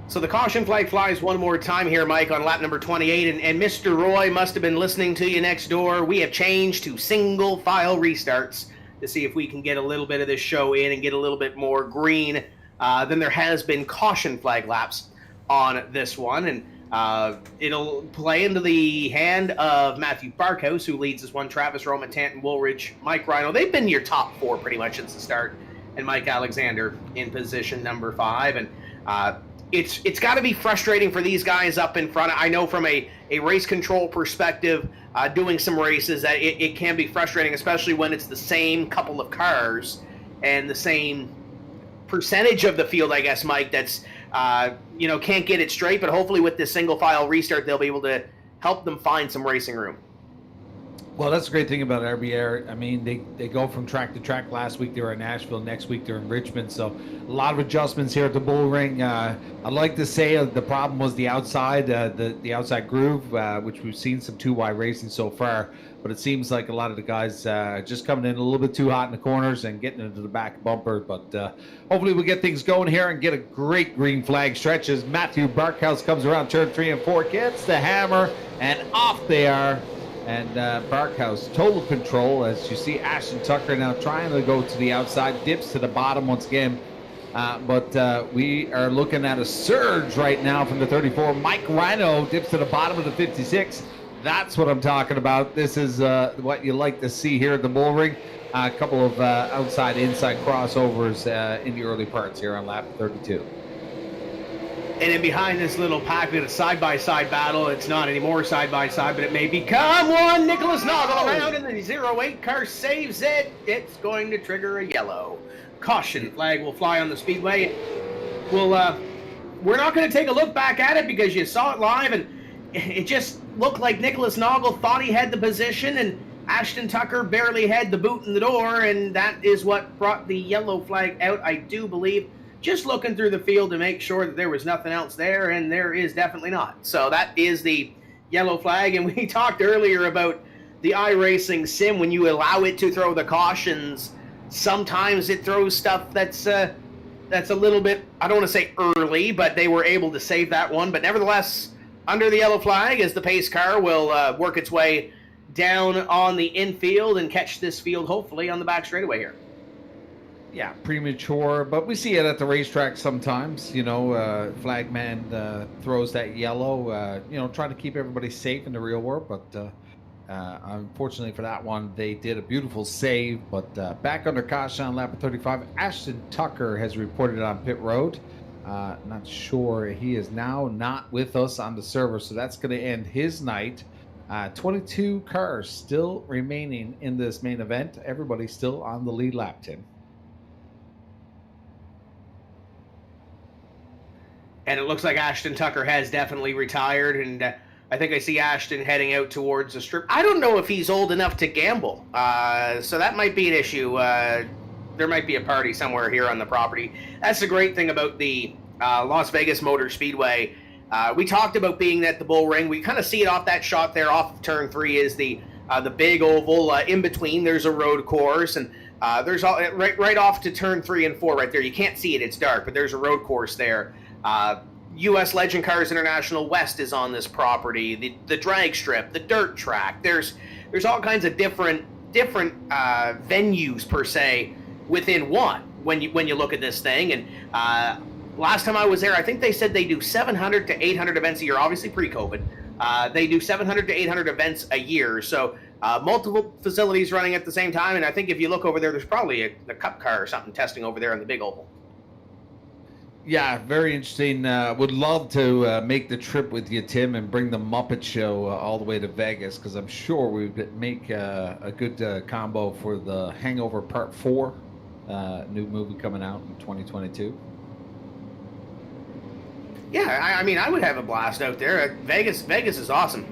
So the caution flag flies one more time here, Mike, on lap number 28, and Mr. Roy must have been listening to you next door. We have changed to single file restarts to see if we can get a little bit of this show in and get a little bit more green than there has been caution flag laps on this one. And it'll play into the hand of Matthew Barkhouse, who leads this one, Travis Roma, Tanton Woolridge, Mike Rhino. They've been your top four pretty much since the start, and Mike Alexander in position number 5. And it's got to be frustrating for these guys up in front. I know from a race control perspective, doing some races, that it can be frustrating, especially when it's the same couple of cars and the same percentage of the field, I guess, Mike, that's, can't get it straight. But hopefully with this single file restart, they'll be able to help them find some racing room. Well, that's the great thing about RBR. I mean, they go from track to track. Last week they were in Nashville. Next week they're in Richmond. So a lot of adjustments here at the Bullring. I'd like to say the problem was the outside, the outside groove, which we've seen some 2Y racing so far. But it seems like a lot of the guys just coming in a little bit too hot in the corners and getting into the back bumper. But hopefully we'll get things going here and get a great green flag stretch as Matthew Barkhouse comes around turn 3 and 4, gets the hammer, and off they are. And Barkhouse, total control, as you see Ashton Tucker now trying to go to the outside, dips to the bottom once again. But we are looking at a surge right now from the 34. Mike Rhino dips to the bottom of the 56. That's what I'm talking about. This is what you like to see here at the Bullring. A couple of outside-inside crossovers in the early parts here on lap 32. And then behind this little pack, we got a side-by-side battle. It's not anymore side-by-side, but it may become one. Nicholas Noggle around in the 08 car saves it. It's going to trigger a yellow. Caution flag will fly on the speedway. We're not going to take a look back at it because you saw it live, and it just looked like Nicholas Noggle thought he had the position, and Ashton Tucker barely had the boot in the door, and that is what brought the yellow flag out, I do believe. Just looking through the field to make sure that there was nothing else there, and there is definitely not. So that is the yellow flag, and we talked earlier about the iRacing sim. When you allow it to throw the cautions, sometimes it throws stuff that's a little bit, I don't want to say early, but they were able to save that one. But nevertheless, under the yellow flag, as the pace car will work its way down on the infield and catch this field, hopefully, on the back straightaway here. Yeah, premature, but we see it at the racetrack sometimes. Flagman throws that yellow, trying to keep everybody safe in the real world. But unfortunately for that one, they did a beautiful save. But back under caution on lap 35, Ashton Tucker has reported on pit road. Not sure. He is now not with us on the server, so that's going to end his night. 22 cars still remaining in this main event. Everybody still on the lead lap, Tim. And it looks like Ashton Tucker has definitely retired, and I think I see Ashton heading out towards the strip. I don't know if he's old enough to gamble, so that might be an issue. There might be a party somewhere here on the property. That's the great thing about the Las Vegas Motor Speedway. We talked about being at the Bullring. We kind of see it off that shot there off of turn 3 is the big oval. In between, there's a road course, and there's right off to turn 3 and 4 right there. You can't see it; it's dark, but there's a road course there. U.S. Legend Cars International West is on this property. The drag strip, the dirt track. There's all kinds of different venues per se within one when you look at this thing. And last time I was there, I think they said they do 700 to 800 events a year. Obviously pre-COVID, they do 700 to 800 events a year. So multiple facilities running at the same time. And I think if you look over there, there's probably a cup car or something testing over there on the big oval. Yeah, very interesting. Would love to make the trip with you, Tim, and bring the Muppet Show all the way to Vegas, because I'm sure we would make a good combo for the Hangover Part 4, new movie coming out in 2022. Yeah, I mean, I would have a blast out there. Vegas is awesome.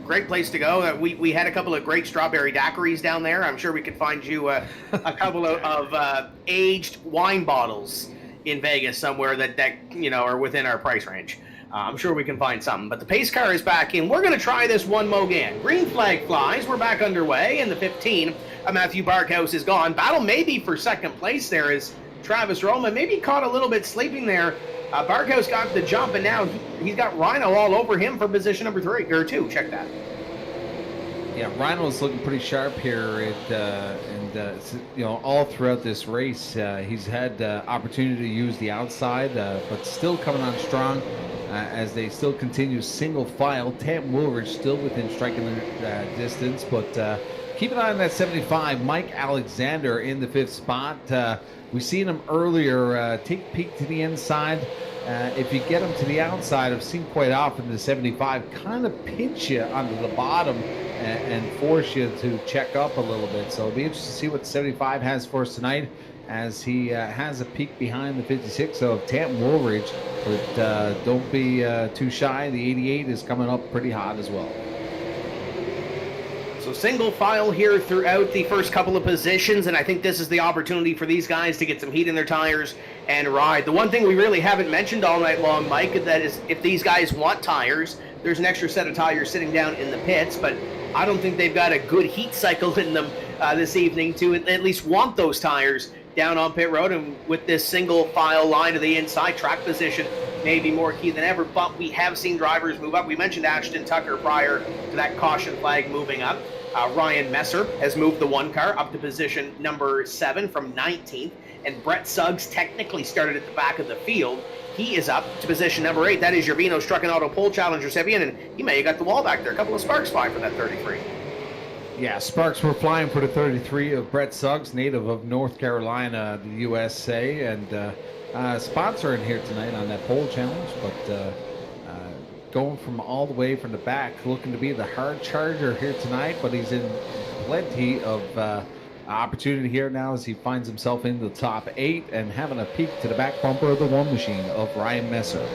Great place to go. We had a couple of great strawberry daiquiris down there. I'm sure we could find you a couple of aged wine bottles in Vegas somewhere that are within our price range. I'm sure we can find something. But the pace car is back in. We're going to try this one more again. Green flag flies. We're back underway. And the 15, Matthew Barkhouse is gone. Battle maybe for second place there is Travis Roma. Maybe caught a little bit sleeping there. Barkhouse got the jump, and now he's got Rhino all over him for position number 3 or 2. Check that. Yeah, Rhino's looking pretty sharp here, all throughout this race. He's had opportunity to use the outside, but still coming on strong as they still continue single file. Tam Woolridge still within striking distance, but keep an eye on that 75. Mike Alexander in the 5th spot. We've seen him earlier take a peek to the inside. If you get him to the outside, I've seen quite often the 75 kind of pinch you onto the bottom and force you to check up a little bit. So it'll be interesting to see what the 75 has for us tonight as he has a peek behind the 56 of Tanton Woolridge. But don't be too shy. The 88 is coming up pretty hot as well. So single file here throughout the first couple of positions, and I think this is the opportunity for these guys to get some heat in their tires and ride. The one thing we really haven't mentioned all night long, Mike, that is if these guys want tires, there's an extra set of tires sitting down in the pits, but I don't think they've got a good heat cycle in them this evening to at least want those tires down on pit road. And with this single file line to the inside, track position may be more key than ever, but we have seen drivers move up. We mentioned Ashton Tucker prior to that caution flag moving up. Ryan Messer has moved the 1 car up to position number 7 from 19th, and Brett Suggs technically started at the back of the field. He is up to position number 8. That is your Vino Struck and Auto Pole Challenge recipient, and he may have got the wall back there. A couple of sparks fly for that 33. Yeah, sparks were flying for the 33 of Brett Suggs, native of North Carolina, the USA, and sponsoring here tonight on that pole challenge, but going from all the way from the back, looking to be the hard charger here tonight, but he's in plenty of opportunity here now as he finds himself in the top 8 and having a peek to the back bumper of the one machine of Ryan Messer.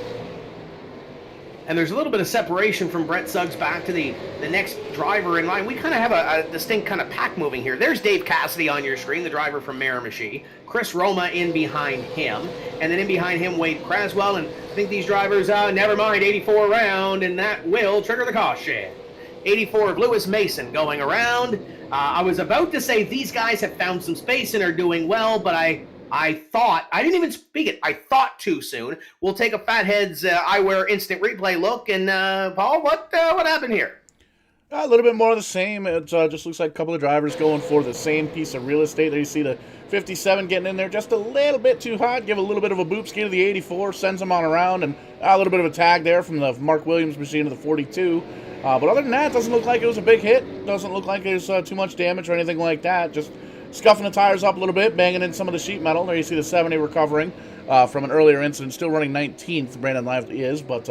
And there's a little bit of separation from Brett Suggs back to the next driver in line. We kind of have a distinct kind of pack moving here. There's Dave Cassidy on your screen, the driver from Miramichi. Chris Roma in behind him. And then in behind him, Wade Craswell. And I think these drivers, never mind, 84 around, and that will trigger the caution. 84 of Lewis Mason going around. I was about to say these guys have found some space and are doing well, but I thought, I didn't even speak it, I thought too soon. We'll take a Fatheads eyewear instant replay look, and Paul, what happened here? A little bit more of the same. It just looks like a couple of drivers going for the same piece of real estate. There you see the 57 getting in there just a little bit too hot, give a little bit of a boop ski to the 84, sends them on around, and a little bit of a tag there from the Mark Williams machine to the 42. But other than that, it doesn't look like it was a big hit. Doesn't look like there's too much damage or anything like that. Just scuffing the tires up a little bit, banging in some of the sheet metal. There you see the 70 recovering from an earlier incident. Still running 19th, Brandon Lively is, but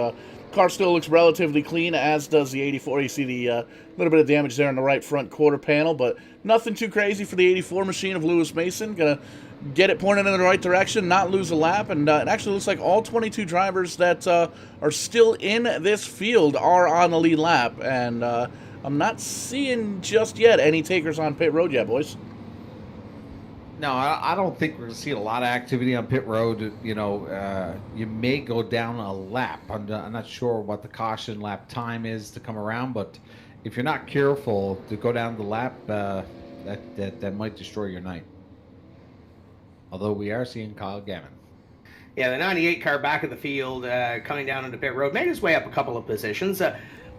car still looks relatively clean, as does the 84. You see the little bit of damage there in the right front quarter panel, but nothing too crazy for the 84 machine of Lewis Mason. Gonna get it pointed in the right direction, not lose a lap, and it actually looks like all 22 drivers that are still in this field are on the lead lap, and I'm not seeing just yet any takers on pit road yet, boys. No, I don't think we're going to see a lot of activity on pit road. You may go down a lap. I'm not sure what the caution lap time is to come around, but if you're not careful to go down the lap, that might destroy your night. Although we are seeing Kyle Gammon. Yeah, the 98 car back of the field coming down into pit road made his way up a couple of positions.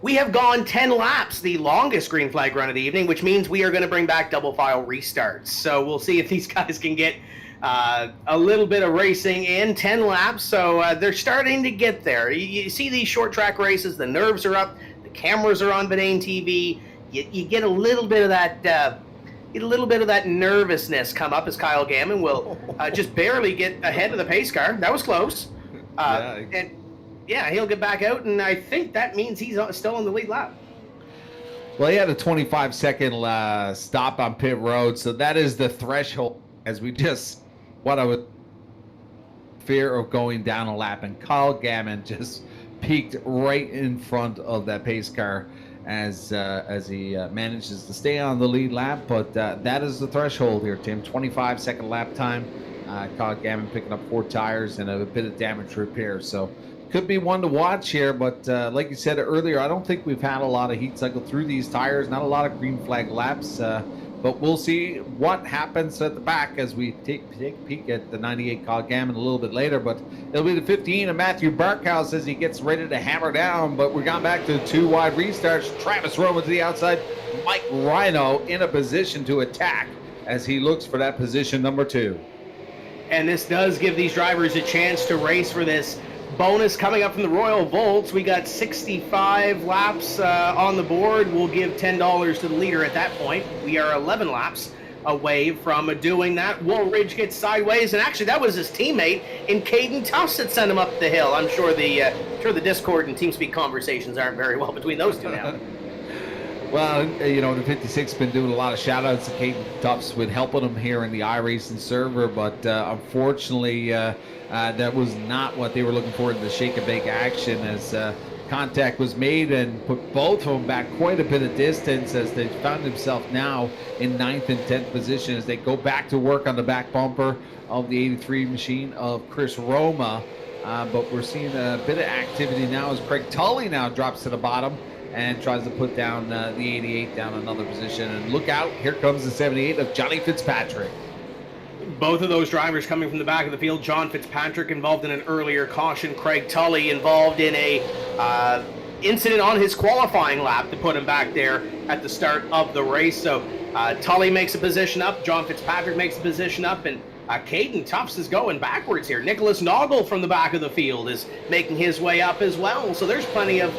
We have gone 10 laps, the longest green flag run of the evening, which means we are going to bring back double file restarts. So we'll see if these guys can get a little bit of racing in 10 laps. So they're starting to get there. You see these short track races, the nerves are up, the cameras are on Vidain TV. You get a little bit of that. Get a little bit of that nervousness come up as Kyle Gammon will just barely get ahead of the pace car. That was close. And yeah, he'll get back out, and I think that means he's still on the lead lap. Well, he had a 25-second stop on pit road, so that is the threshold. As we just, what I would fear of going down a lap, and Kyle Gammon just peaked right in front of that pace car as he manages to stay on the lead lap. But that is the threshold here, Tim. 25-second lap time. Kyle Gammon picking up 4 tires and a bit of damage repair. So could be one to watch here, but like you said earlier, I don't think we've had a lot of heat cycle through these tires, not a lot of green flag laps, but we'll see what happens at the back as we take a peek at the 98 Kyle Gammon a little bit later. But it'll be the 15 of Matthew Barkhouse as he gets ready to hammer down, but we're gone back to 2 wide restarts. Travis Roma to the outside, Mike Rhino in a position to attack as he looks for that position number 2. And this does give these drivers a chance to race for this bonus coming up from the Royal Volts. We got 65 laps on the board. We'll give $10 to the leader at that point. We are 11 laps away from doing that. Woolridge gets sideways, and actually that was his teammate in Caden Tufts that sent him up the hill. I'm sure the Discord and TeamSpeak conversations aren't very well between those two now. Well, you know, the 56 been doing a lot of shout-outs to Caden Tufts with helping him here in the iRacing server, but unfortunately that was not what they were looking for in the shake and bake action, as contact was made and put both of them back quite a bit of distance, as they found himself now in 9th and 10th position as they go back to work on the back bumper of the 83 machine of Chris Roma. But we're seeing a bit of activity now as Craig Tully now drops to the bottom and tries to put down the 88 down another position. And look out, here comes the 78 of Johnny Fitzpatrick. Both of those drivers coming from the back of the field. John Fitzpatrick involved in an earlier caution. Craig Tully involved in a incident on his qualifying lap to put him back there at the start of the race. So Tully makes a position up. John Fitzpatrick makes a position up. And Caden Tufts is going backwards here. Nicholas Noggle from the back of the field is making his way up as well. So there's plenty of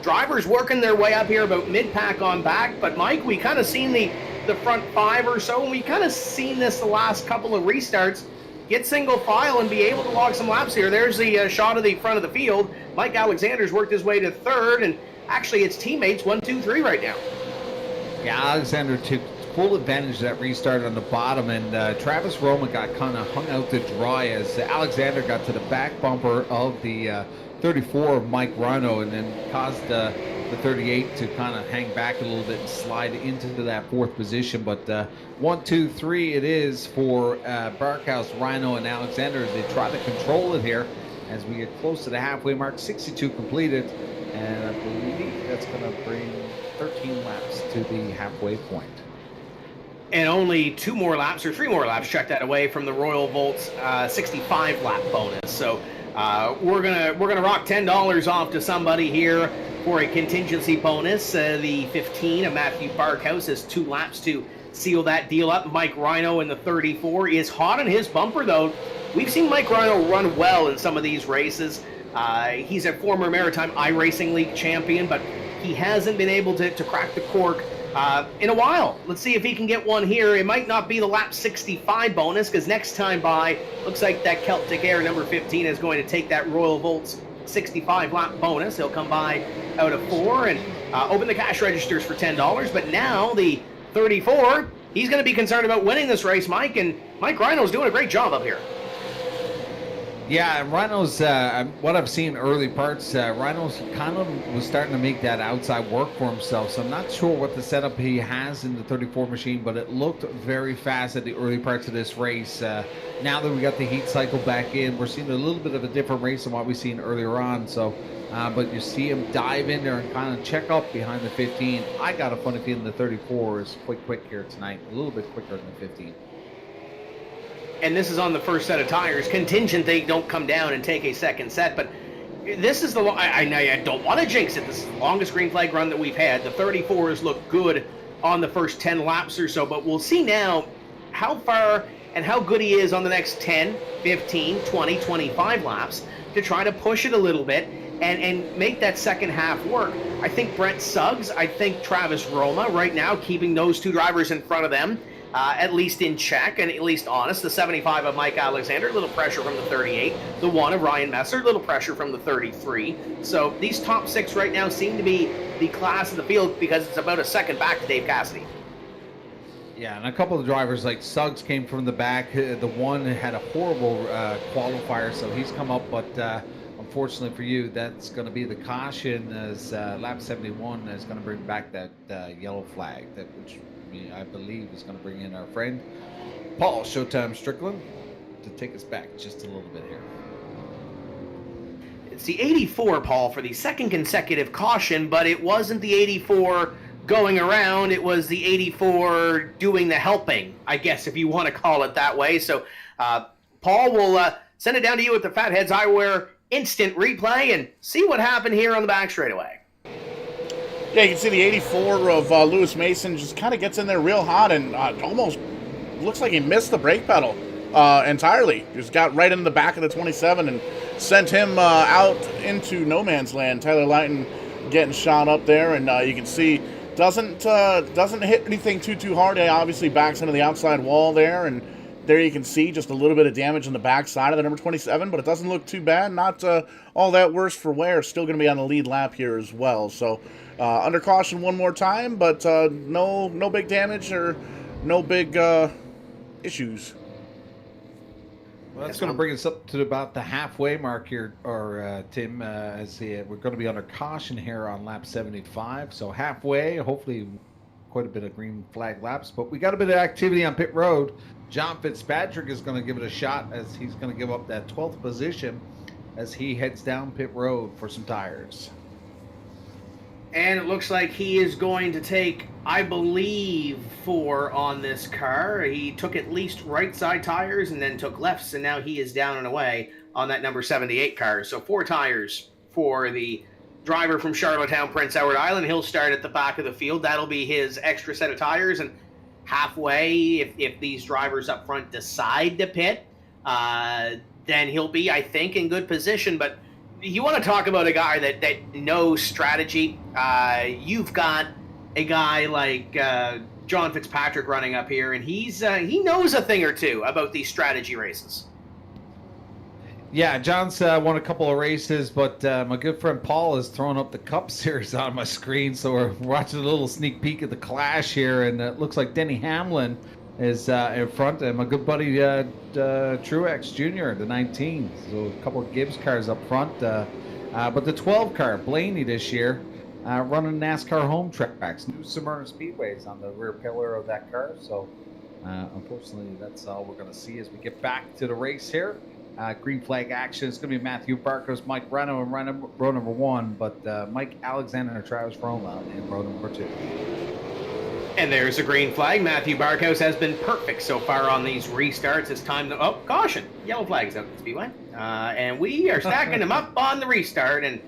drivers working their way up here about mid-pack on back. But Mike, we kind of seen the front 5 or so, and we kind of seen this the last couple of restarts. Get single file and be able to log some laps here. There's the shot of the front of the field. Mike Alexander's worked his way to 3rd, and actually it's teammates 1, 2, 3 right now. Yeah, Alexander took full advantage of that restart on the bottom, and Travis Roma got kind of hung out to dry as Alexander got to the back bumper of the 34 of Mike Rhino, and then caused the 38 to kind of hang back a little bit and slide into that 4th position. But 1, 2, 3 it is for Barkhouse, Rhino, and Alexander as they try to control it here as we get close to the halfway mark. 62 completed, and I believe that's going to bring 13 laps to the halfway point. And only 2 more laps or 3 more laps, check that away from the Royal Volts 65 lap bonus. So we're gonna rock $10 off to somebody here for a contingency bonus. The 15 of Matthew Barkhouse has 2 laps to seal that deal up. Mike Rhino in the 34 is hot on his bumper, though. We've seen Mike Rhino run well in some of these races. He's a former Maritime iRacing League champion, but he hasn't been able to crack the cork in a while. Let's see if he can get one here. It might not be the lap 65 bonus, because next time by, looks like that Celtic Air number 15 is going to take that Royal Volts 65 lap bonus. He'll come by out of 4 and open the cash registers for $10. But now the 34, he's going to be concerned about winning this race, Mike, and Mike Rhino's doing a great job up here. Yeah, Rhino's, what I've seen early parts, Rhino's kind of was starting to make that outside work for himself. So I'm not sure what the setup he has in the 34 machine, but it looked very fast at the early parts of this race. Now that we got the heat cycle back in, we're seeing a little bit of a different race than what we've seen earlier on. So, but you see him dive in there and kind of check up behind the 15. I got a funny feeling the 34 is quite quick here tonight, a little bit quicker than the 15. And this is on the first set of tires. Contingent, they don't come down and take a second set, but this is the I don't want to jinx it. This is the longest green flag run that we've had. The 34s look good on the first 10 laps or so, but we'll see now how far and how good he is on the next 10, 15, 20, 25 laps to try to push it a little bit and make that second half work. I think Brent Suggs, I think Travis Roma right now, keeping those 2 drivers in front of them, at least in check and at least honest. The 75 of Mike Alexander, a little pressure from the 38. The 1 of Ryan Messer, a little pressure from the 33. So these top 6 right now seem to be the class of the field because it's about a second back to Dave Cassidy. Yeah, and a couple of drivers like Suggs came from the back. The 1 had a horrible qualifier, so he's come up, but unfortunately for you, that's going to be the caution as lap 71 is going to bring back that yellow flag, which I believe is going to bring in our friend Paul Showtime Strickland to take us back just a little bit here. It's the 84, Paul, for the second consecutive caution, but it wasn't the 84 going around. It was the 84 doing the helping, I guess, if you want to call it that way. So, Paul, will send it down to you at the Fatheads Eyewear instant replay and see what happened here on the back straightaway. Yeah, you can see the 84 of Lewis Mason just kind of gets in there real hot and almost looks like he missed the brake pedal entirely. Just got right in the back of the 27 and sent him out into no man's land. Tyler Lighton getting shot up there, and you can see doesn't hit anything too hard. He obviously backs into the outside wall there, and there you can see just a little bit of damage on the back side of the number 27, but it doesn't look too bad. Not all that worse for wear. Still going to be on the lead lap here as well. So under caution one more time, but no big damage or no big issues. Well, that's going to bring us up to about the halfway mark here, or Tim, as we're going to be under caution here on lap 75. So halfway, hopefully quite a bit of green flag laps, but we got a bit of activity on pit road. John Fitzpatrick is going to give it a shot, as he's going to give up that 12th position as he heads down pit road for some tires. And it looks like he is going to take, I believe, 4 on this car. He took at least right side tires and then took lefts, and now he is down and away on that number 78 car. So 4 tires for the driver from Charlottetown, Prince Edward Island. He'll start at the back of the field. That'll be his extra set of tires, and halfway, if these drivers up front decide to pit, then he'll be, I think, in good position. But you want to talk about a guy that knows strategy. You've got a guy like John Fitzpatrick running up here, and he knows a thing or two about these strategy races. Yeah, John's won a couple of races, but my good friend Paul has thrown up the Cup Series on my screen, so we're watching a little sneak peek at the Clash here, and it looks like Denny Hamlin is in front, and my good buddy Truex Jr., the 19. So a couple of Gibbs cars up front, but the 12 car, Blaney this year, running NASCAR home tracks, new Smyrna Speedways on the rear pillar of that car, so unfortunately that's all we're going to see as we get back to the race here. Green flag action. It's going to be Matthew Barkos, Mike Reno in row number 1, but Mike Alexander and Travis Roma in row number 2. And there's a green flag. Matthew Barkos has been perfect so far on these restarts. It's time to... Oh, caution. Yellow flag is out at the speedway. And we are stacking them up on the restart. And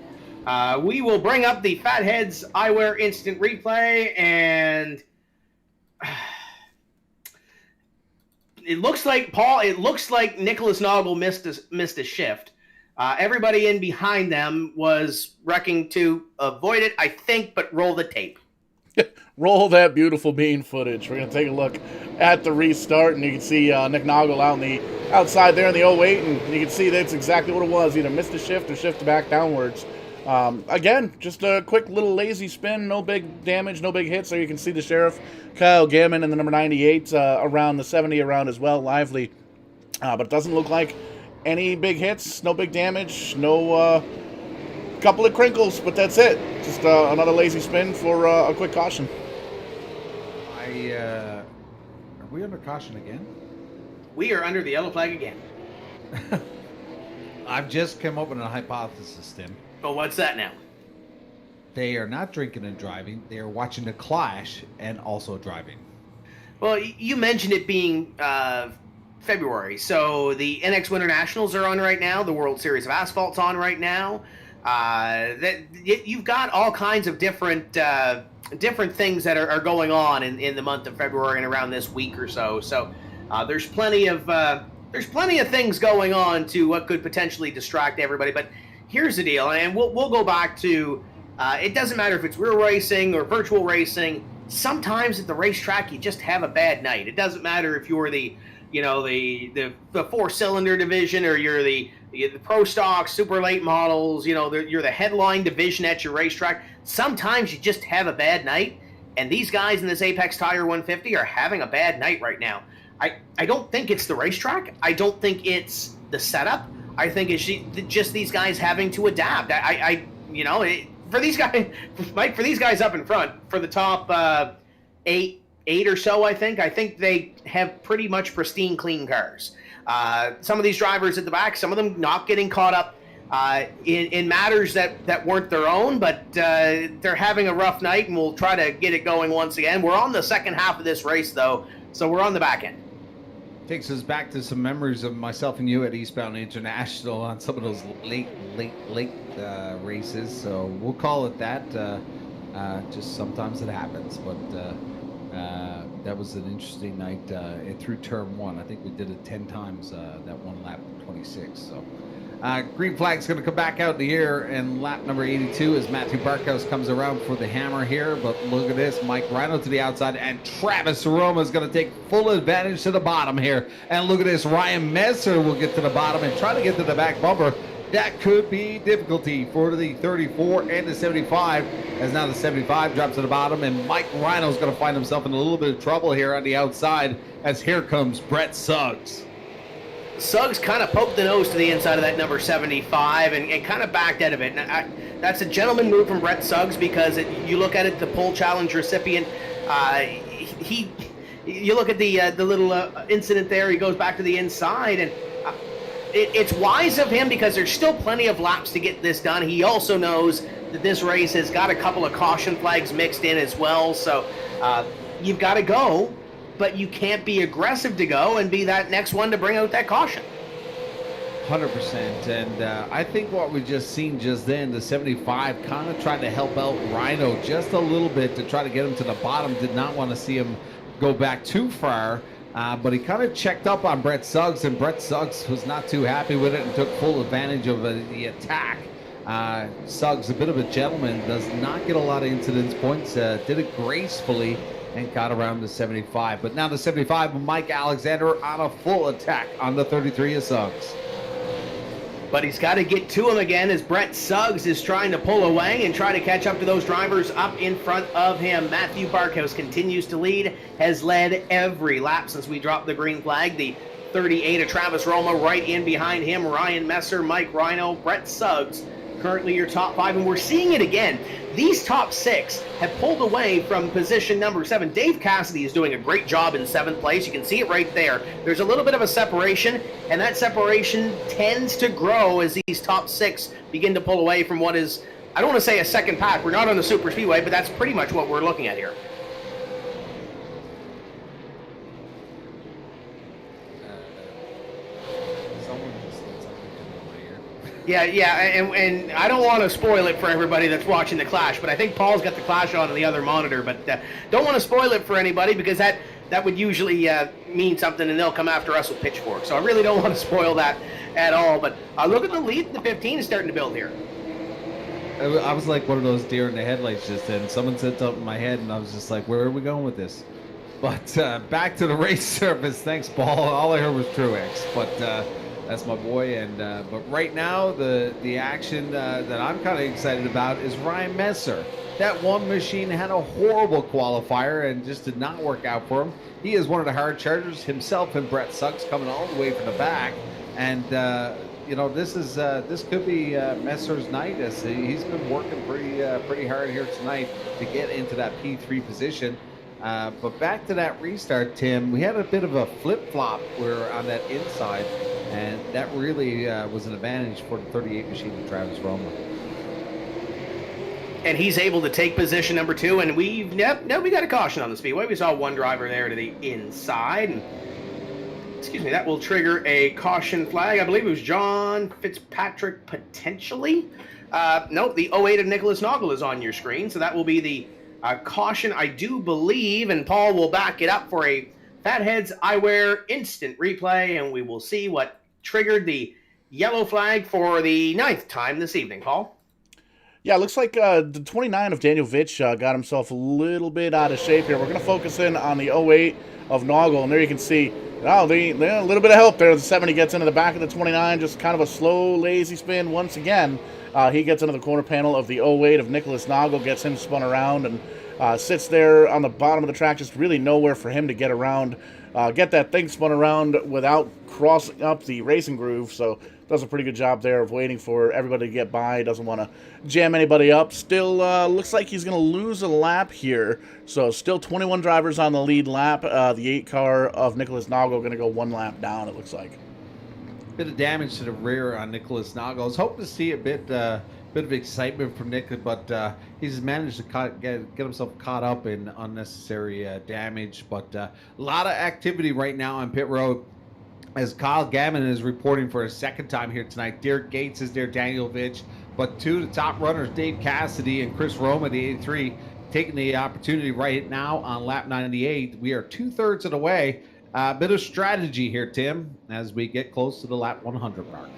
we will bring up the Fatheads Eyewear instant replay. And... It looks like, Paul, Nicholas Noggle missed a shift. Everybody in behind them was wrecking to avoid it, I think, but roll the tape. Roll that beautiful bean footage. We're going to take a look at the restart, and you can see Nick Noggle out on the outside there in the 08, and you can see that's exactly what it was. Either missed a shift or shifted back downwards. Again, just a quick little lazy spin, no big damage, no big hits. There you can see the Sheriff, Kyle Gammon, and the number 98 around the 70 around as well, lively. But it doesn't look like any big hits, no big damage, no couple of crinkles, but that's it. Just another lazy spin for a quick caution. Are we under caution again? We are under the yellow flag again. I've just come up with a hypothesis, Tim. But what's that now? They are not drinking and driving. They are watching the Clash and also driving. Well, you mentioned it being February. So the NX Winter Nationals are on right now. The World Series of Asphalt's on right now. You've got all kinds of different things that are going on in the month of February and around this week or so. So there's plenty of things going on to what could potentially distract everybody. But here's the deal, and we'll go back to it doesn't matter if it's real racing or virtual racing. Sometimes at the racetrack you just have a bad night. It doesn't matter if you're the 4-cylinder division or you're the pro stock super late models. You're the headline division at your racetrack. Sometimes you just have a bad night, and these guys in this Apex Tire 150 are having a bad night right now. I don't think it's the racetrack. I don't think it's the setup. I think it's just these guys having to adapt. For these guys, Mike, for these guys up in front, for the top eight or so, I think they have pretty much pristine, clean cars. Some of these drivers at the back, some of them not getting caught up in matters that weren't their own, but they're having a rough night, and we'll try to get it going once again. We're on the second half of this race, though, so we're on the back end. Takes us back to some memories of myself and you at Eastbound International on some of those late races, so we'll call it that. Just sometimes it happens, but that was an interesting night through turn 1. I think we did it 10 times that one lap, 26. So green flag's going to come back out in the air, and lap number 82 as Matthew Barkhouse comes around for the hammer here. But look at this, Mike Rhino to the outside, and Travis Roma is going to take full advantage to the bottom here. And look at this, Ryan Messer will get to the bottom and try to get to the back bumper. That could be difficulty for the 34 and the 75, as now the 75 drops to the bottom, and Mike Rhino's going to find himself in a little bit of trouble here on the outside, as here comes Brett Suggs. Suggs kind of poked the nose to the inside of that number 75 and kind of backed out of it. Now, that's a gentleman move from Brett Suggs, because you look at it, the pole challenge recipient, you look at the little incident there, he goes back to the inside, and it's wise of him because there's still plenty of laps to get this done. He also knows that this race has got a couple of caution flags mixed in as well, so you've got to go, but you can't be aggressive to go and be that next one to bring out that caution. 100%, and I think what we just seen just then, the 75 kind of tried to help out Rhino just a little bit to try to get him to the bottom. Did not want to see him go back too far. But he kind of checked up on Brett Suggs, and Brett Suggs was not too happy with it and took full advantage of the attack. Suggs, a bit of a gentleman, does not get a lot of incidence points, did it gracefully and got around the 75. But now the 75, Mike Alexander on a full attack on the 33 of Suggs. But he's got to get to him again as Brett Suggs is trying to pull away and try to catch up to those drivers up in front of him. Matthew Barkhouse continues to lead, has led every lap since we dropped the green flag. The 38 of Travis Roma right in behind him. Ryan Messer, Mike Rhino, Brett Suggs, currently your top 5. And we're seeing it again. These top 6 have pulled away from position number 7. Dave Cassidy is doing a great job in 7th place. You can see it right there. There's a little bit of a separation, and that separation tends to grow as these top 6 begin to pull away from what is, I don't want to say a second pack. We're not on the super speedway, but that's pretty much what we're looking at here. Yeah, and I don't want to spoil it for everybody that's watching the Clash, but I think Paul's got the Clash on the other monitor, but don't want to spoil it for anybody, because that would usually mean something, and they'll come after us with pitchforks. So I really don't want to spoil that at all, but look at the lead. The 15 is starting to build here. I was like one of those deer in the headlights just then. Someone said something in my head, and I was just like, where are we going with this? But back to the race surface. Thanks, Paul. All I heard was Truex, but that's my boy. And but right now, the action that I'm kind of excited about is Ryan Messer. That one machine had a horrible qualifier and just did not work out for him. He is one of the hard chargers himself, and Brett Suggs coming all the way from the back. And you know, this could be Messer's night, as he's been working pretty hard here tonight to get into that P3 position. But back to that restart, Tim, we had a bit of a flip-flop where on that inside, and that really was an advantage for the 38 machine of Travis Roma. And he's able to take position number 2, and we got a caution on the speedway. We saw one driver there to the inside, and that will trigger a caution flag. I believe it was John Fitzpatrick, potentially. No, the 08 of Nicholas Noggle is on your screen, so that will be the caution, I do believe, and Paul will back it up for a Fatheads Eyewear instant replay, and we will see what triggered the yellow flag for the 9th time this evening. Paul? Yeah, it looks like the 29 of Daniel Vitch got himself a little bit out of shape here. We're going to focus in on the 08 of Noggle, and there you can see a little bit of help there. The 70 gets into the back of the 29, just kind of a slow, lazy spin once again. He gets into the corner panel of the 08 of Nicholas Noggle, gets him spun around, and sits there on the bottom of the track, just really nowhere for him to get around, get that thing spun around without crossing up the racing groove. So does a pretty good job there of waiting for everybody to get by. Doesn't want to jam anybody up. Still looks like he's going to lose a lap here. So still 21 drivers on the lead lap. The 8 car of Nicholas Noggle going to go 1 lap down, it looks like. bit of damage to the rear on Nicholas Nago. I was hoping to see a bit of excitement from Nick, but he's managed to get himself caught up in unnecessary damage. But a lot of activity right now on pit road, as Kyle Gammon is reporting for a second time here tonight. Derek Gates is there, Daniel Vitch, but two of the top runners, Dave Cassidy and Chris Roma, the 83, taking the opportunity right now on lap 98. We are 2/3 of the way. Bit of strategy here, Tim, as we get close to the lap 100 mark.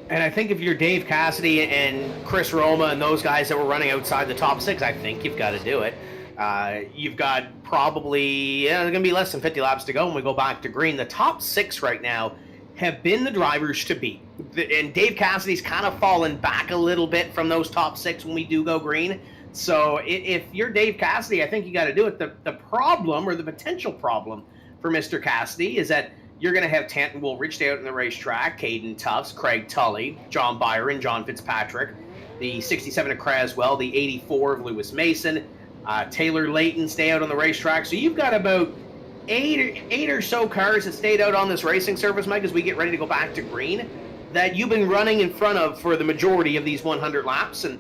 And I think if you're Dave Cassidy and Chris Roma and those guys that were running outside the top 6, I think you've got to do it. You've got probably, there's going to be less than 50 laps to go when we go back to green. The top 6 right now have been the drivers to beat. And Dave Cassidy's kind of fallen back a little bit from those top 6 when we do go green. So if you're Dave Cassidy, I think you got to do it. The problem, or the potential problem for Mr. Cassidy, is that you're going to have Tanton Woolridge out in the racetrack, Caden Tufts, Craig Tully, John Byron, John Fitzpatrick, the 67 of Craswell, the 84 of Lewis Mason, Taylor Layton stay out on the racetrack. So you've got about eight or so cars that stayed out on this racing surface, Mike, as we get ready to go back to green, that you've been running in front of for the majority of these 100 laps. And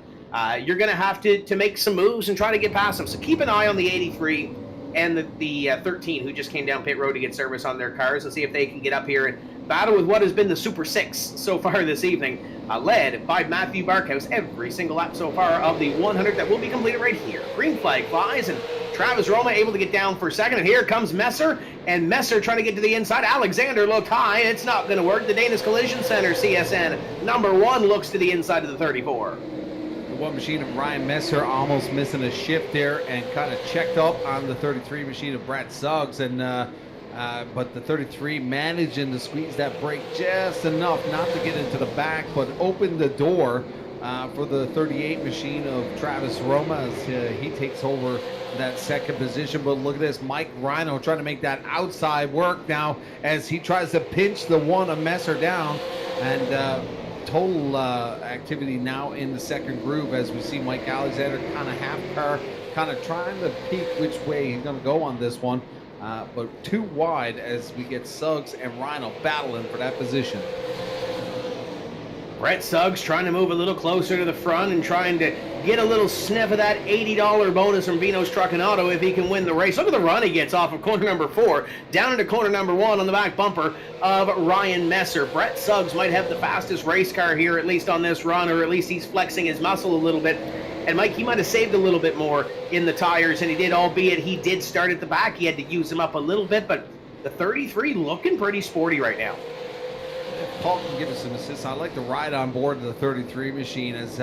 you're going to have to make some moves and try to get past them. So keep an eye on the 83 and the 13 who just came down pit road to get service on their cars, and see if they can get up here and battle with what has been the Super 6 so far this evening, led by Matthew Barkhouse every single lap so far of the 100 that will be completed right here. Green flag flies, and Travis Roma able to get down for second, and here comes Messer, and Messer trying to get to the inside. Alexander looked high. It's not going to work. The Danish Collision Center, CSN, number 1, looks to the inside of the 34. One machine of Ryan Messer almost missing a shift there and kind of checked up on the 33 machine of Brett Suggs, and but the 33 managing to squeeze that brake just enough not to get into the back, but opened the door for the 38 machine of Travis Roma as he takes over that second position. But look at this, Mike Rhino trying to make that outside work now as he tries to pinch the one of Messer down, and total activity now in the second groove as we see Mike Alexander kind of half car, kind of trying to peek which way he's going to go on this one, but too wide as we get Suggs and Rhino battling for that position. Brett Suggs trying to move a little closer to the front and trying to get a little sniff of that $80 bonus from Vino's Truck and Auto if he can win the race. Look at the run he gets off of corner number 4, down into corner number 1 on the back bumper of Ryan Messer. Brett Suggs might have the fastest race car here, at least on this run, or at least he's flexing his muscle a little bit. And Mike, he might have saved a little bit more in the tires, and he did, albeit he did start at the back. He had to use them up a little bit, but the 33 looking pretty sporty right now. Paul can give us some assists. I like the ride on board of the 33 machine as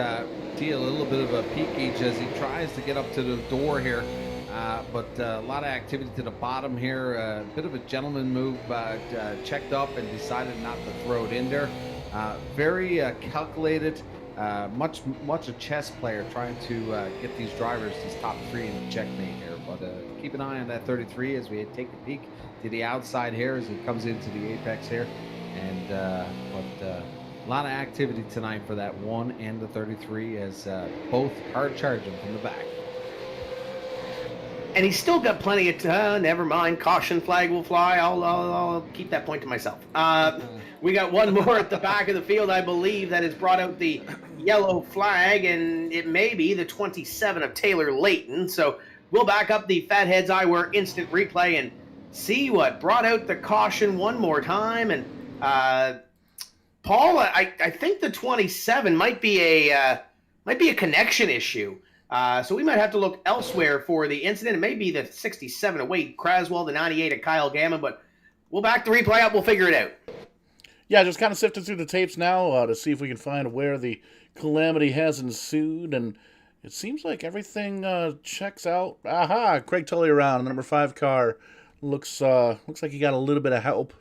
deal a little bit of a peekage as he tries to get up to the door here. But a lot of activity to the bottom here. A bit of a gentleman move, checked up and decided not to throw it in there. Very calculated, much a chess player trying to get these drivers, these top 3 in the checkmate here. But keep an eye on that 33 as we take a peek to the outside here as he comes into the apex here. And a lot of activity tonight for that 1 and the 33 as both hard charging from the back. And he's still got plenty of never mind, caution flag will fly. I'll keep that point to myself. We got one more at the back of the field, I believe, that has brought out the yellow flag, and it may be the 27 of Taylor Layton. So we'll back up the Fathead's Eyewear instant replay and see what brought out the caution one more time. And Paul, I think the 27 might be a connection issue. So we might have to look elsewhere for the incident. It may be the 67 of Wade Craswell, the 98 of Kyle Gammon, but we'll back the replay up. We'll figure it out. Yeah, just kind of sifting through the tapes now to see if we can find where the calamity has ensued, and it seems like everything checks out. Aha, Craig Tully around, the number 5 car. Looks like he got a little bit of help.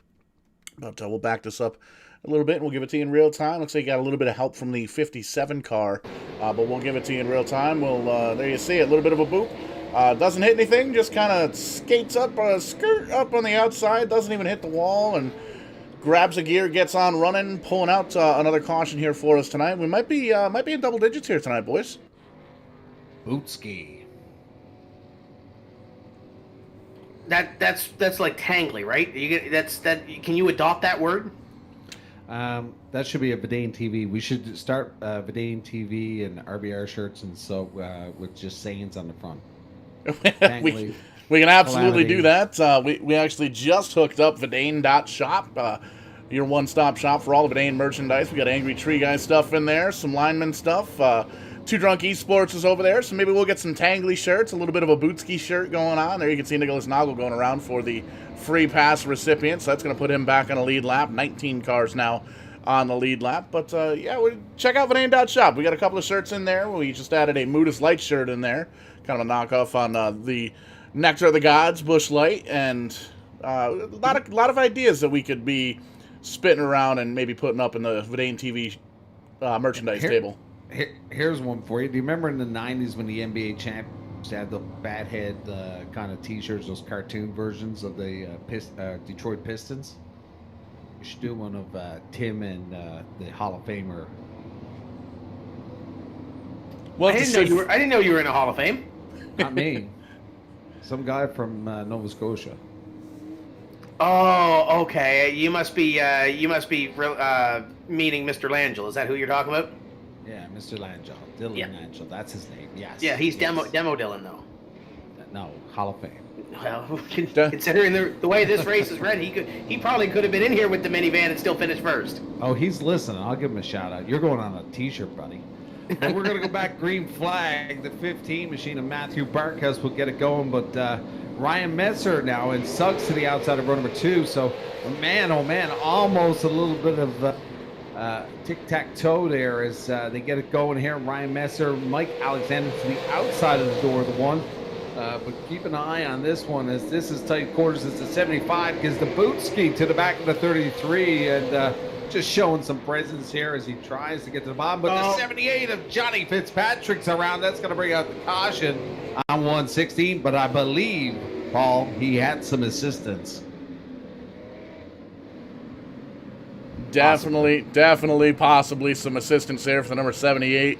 But we'll back this up a little bit, and we'll give it to you in real time. Looks like you got a little bit of help from the 57 car, but we'll give it to you in real time. There you see it, a little bit of a boop. Doesn't hit anything, just kind of skates up, skirt up on the outside, doesn't even hit the wall, and grabs a gear, gets on running, pulling out another caution here for us tonight. We might be in double digits here tonight, boys. Bootski. That's like tangly, right? Can you adopt that word? That should be a Vidane TV. We should start Vidane TV and RBR shirts, and so with just sayings on the front. we can absolutely do that. We actually just hooked up VEINOTTE'S, your one-stop shop for all the Vidane merchandise. We got Angry Tree Guy stuff in there, some lineman stuff. Two Drunk Esports is over there, so maybe we'll get some Tangly shirts, a little bit of a Bootski shirt going on. There you can see Nicholas Noggle going around for the free pass recipient, so that's going to put him back on a lead lap. 19 cars now on the lead lap. But, yeah, check out VEINOTTE'S. We got a couple of shirts in there. We just added a Moodus Light shirt in there, kind of a knockoff on the Nectar of the Gods Bush Light, and a lot of ideas that we could be spitting around and maybe putting up in the Vidane TV merchandise table. Here's one for you. Do you remember in the 90s when the NBA champions had the bat head kind of t-shirts, those cartoon versions of the Detroit Pistons? You should do one of Tim and the Hall of Famer. Well, I didn't know you were in a Hall of Fame. Not me. Some guy from Nova Scotia. Oh, okay. You must be meaning Mr. Langell. Is that who you're talking about? Yeah, Mr. Langell. Dylan Langell. That's his name. Yes. Yeah, he's demo Dylan though. No, Hall of Fame. Well, considering the way this race is run, he probably could have been in here with the minivan and still finished first. Oh, he's listening. I'll give him a shout out. You're going on a t-shirt, buddy. But we're going to go back green flag. The 15 machine of Matthew Barkhouse will get it going, but Ryan Messer now and Suggs to the outside of row number 2. So, man, oh man, almost a little bit of tic-tac-toe there as they get it going here. Ryan Messer, Mike Alexander to the outside of the door of the 1. But keep an eye on this one as this is tight quarters. It's the 75, gives the boot ski to the back of the 33, and just showing some presence here as he tries to get to the bottom. But the 78 of Johnny Fitzpatrick's around. That's going to bring out the caution on 116. But I believe, Paul, he had some assistance. Possibly some assistance there for the number 78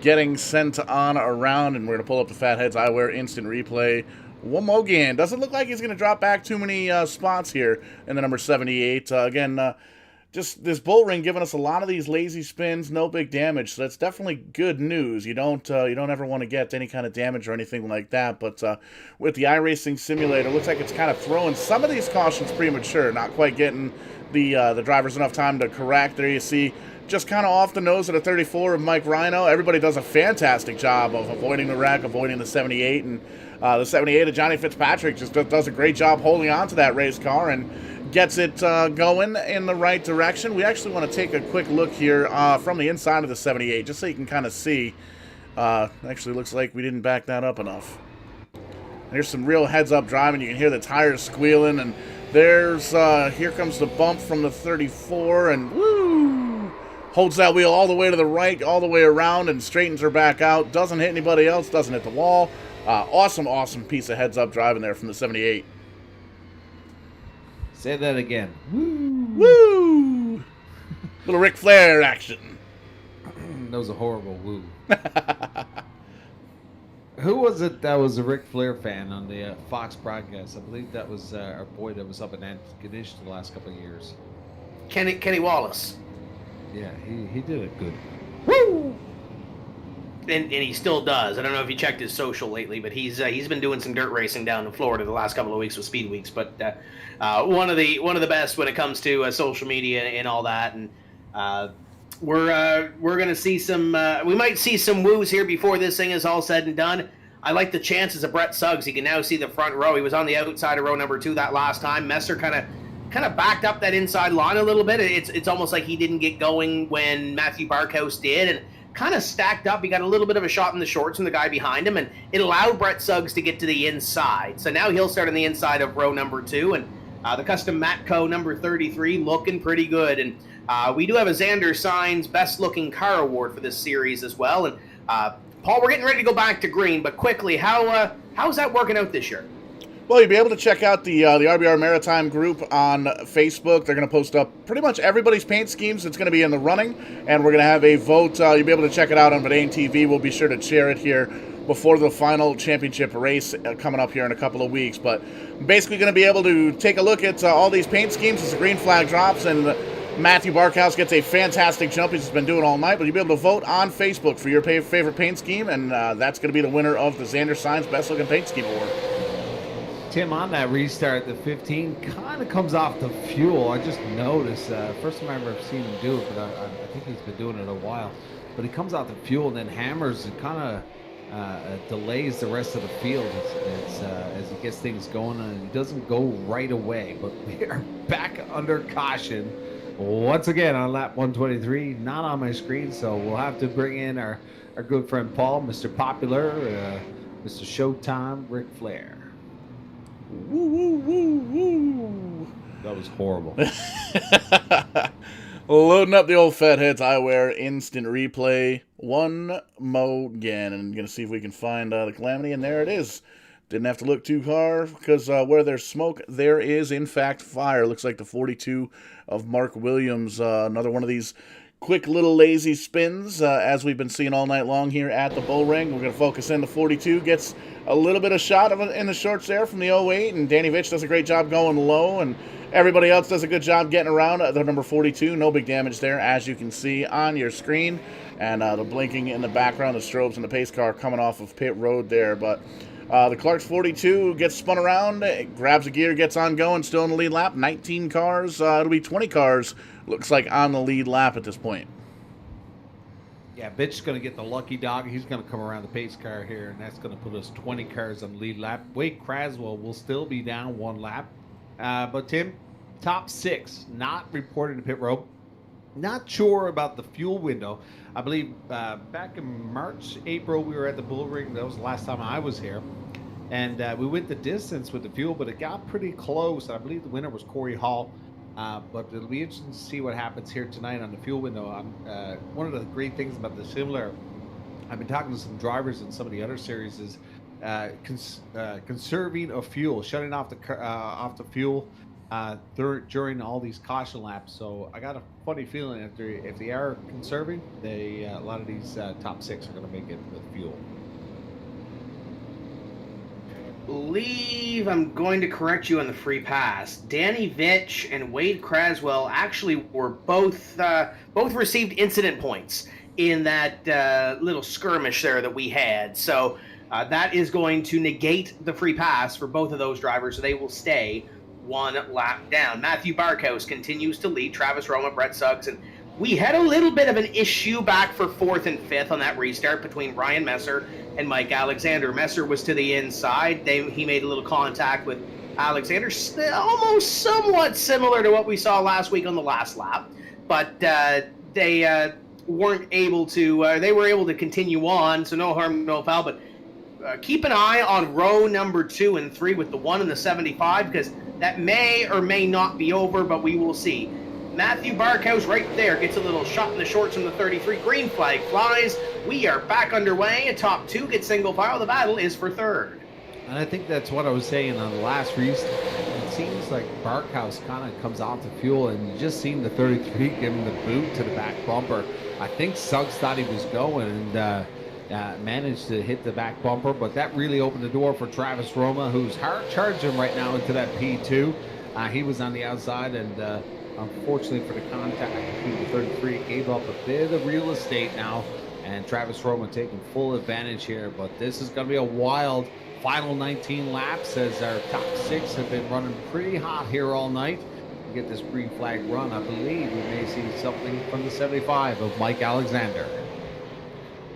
getting sent on around, and we're going to pull up the Fatheads Eyewear instant replay one more again. Doesn't look like he's going to drop back too many spots here in the number 78. Just this Bullring giving us a lot of these lazy spins, no big damage, so that's definitely good news. You don't ever want to get any kind of damage or anything like that, but with the iRacing simulator, it looks like it's kind of throwing some of these cautions premature, not quite getting the drivers enough time to correct. There you see, just kind of off the nose of the 34 of Mike Rhino. Everybody does a fantastic job of avoiding the wreck, avoiding the 78, and the 78 of Johnny Fitzpatrick just does a great job holding on to that race car and gets it going in the right direction. We actually want to take a quick look here from the inside of the 78, just so you can kind of see. Actually, looks like we didn't back that up enough. There's some real heads-up driving. You can hear the tires squealing, and there's here comes the bump from the 34, and woo! Holds that wheel all the way to the right, all the way around, and straightens her back out. Doesn't hit anybody else, doesn't hit the wall. Awesome piece of heads-up driving there from the 78. Say that again. Woo! Woo! Little Ric Flair action. That was a horrible woo. Who was it that was a Ric Flair fan on the Fox broadcast? I believe that was our boy that was up in Antigonish the last couple of years. Kenny Wallace. Yeah, he did it good. Woo! And he still does. I don't know if you checked his social lately, but he's been doing some dirt racing down in Florida the last couple of weeks with Speed Weeks. But one of the best when it comes to social media and all that. And we're gonna see some. We might see some woos here before this thing is all said and done. I like the chances of Brett Suggs. He can now see the front row. He was on the outside of row number 2 that last time. Messer kind of backed up that inside line a little bit. It's almost like he didn't get going when Matthew Barkhouse did, and kind of stacked up. He got a little bit of a shot in the shorts from the guy behind him, and it allowed Brett Suggs to get to the inside. So now he'll start on the inside of row number 2, and the custom Matco number 33 looking pretty good. And we do have a Xander Signs Best Looking Car Award for this series as well. And Paul, we're getting ready to go back to green, but quickly, how's that working out this year? Well, you'll be able to check out the RBR Maritime group on Facebook. They're going to post up pretty much everybody's paint schemes that's going to be in the running, and we're going to have a vote. You'll be able to check it out on Vidane TV. We'll be sure to share it here before the final championship race coming up here in a couple of weeks. But basically going to be able to take a look at all these paint schemes as the green flag drops, and Matthew Barkhouse gets a fantastic jump. He's been doing all night, but you'll be able to vote on Facebook for your favorite paint scheme, and that's going to be the winner of the Xander Signs Best Looking Paint Scheme Award. Tim, on that restart, the 15 kind of comes off the fuel. I just noticed, first time I ever seen him do it, but I think he's been doing it a while. But he comes out the fuel and then hammers and kind of delays the rest of the field as he gets things going, and he doesn't go right away. But we are back under caution once again on lap 123. Not on my screen, so we'll have to bring in our good friend Paul, Mr. Popular, Mr. Showtime, Ric Flair. Woo, woo, woo, woo. That was horrible. Loading up the old Fat Heads Eyewear instant replay one mo again, and gonna see if we can find the Calamity, and there it is. Didn't have to look too far, because where there's smoke, there is in fact fire. Looks like the 42 of Mark Williams, another one of these quick little lazy spins, as we've been seeing all night long here at the Bullring. We're going to focus in. The 42 gets a little bit of shot of it in the shorts there from the 08, and Danny Vitch does a great job going low, and everybody else does a good job getting around the number 42. No big damage there, as you can see on your screen, and the blinking in the background, the strobes and the pace car coming off of pit road there. But the Clark's 42 gets spun around, grabs a gear, gets on going, still in the lead lap. 19 cars, it'll be 20 cars, looks like, on the lead lap at this point. Yeah, Bitch's going to get the lucky dog. He's going to come around the pace car here, and that's going to put us 20 cars on the lead lap. Wade Craswell will still be down one lap. But Tim, top 6, not reported to pit road. Not sure about the fuel window. I believe back in March, April, we were at the Bullring. That was the last time I was here. And we went the distance with the fuel, but it got pretty close. I believe the winner was Corey Hall. But it'll be interesting to see what happens here tonight on the fuel window. One of the great things about the simulator, I've been talking to some drivers in some of the other series, is conserving of fuel, shutting off the fuel during all these caution laps. So I got a funny feeling if they are conserving, a lot of these top 6 are going to make it with fuel. Believe I'm going to correct you on the free pass. Danny Vitch and Wade Craswell actually were both received incident points in that little skirmish there that we had. So that is going to negate the free pass for both of those drivers, so they will stay one lap down. Matthew Barkhouse continues to lead. Travis Roma, Brett Suggs, and we had a little bit of an issue back for 4th and 5th on that restart between Ryan Messer and Mike Alexander. Messer was to the inside. He made a little contact with Alexander, almost somewhat similar to what we saw last week on the last lap. But they weren't able to, they were able to continue on, so no harm, no foul. But keep an eye on row number 2 and 3 with the 1 and the 75, because that may or may not be over, but we will see. Matthew Barkhouse right there gets a little shot in the shorts from the 33. Green flag flies. We are back underway. A top 2 gets single file. The battle is for 3rd. And I think that's what I was saying on the last restart. It seems like Barkhouse kind of comes off the fuel, and you just seen the 33 give him the boot to the back bumper. I think Suggs thought he was going and managed to hit the back bumper, but that really opened the door for Travis Roma, who's hard charging right now into that P2. He was on the outside, and unfortunately for the contact between the 33, gave up a bit of real estate now, and Travis Roma taking full advantage here. But this is going to be a wild final 19 laps, as our top 6 have been running pretty hot here all night. To get this green flag run, I believe we may see something from the 75 of Mike Alexander.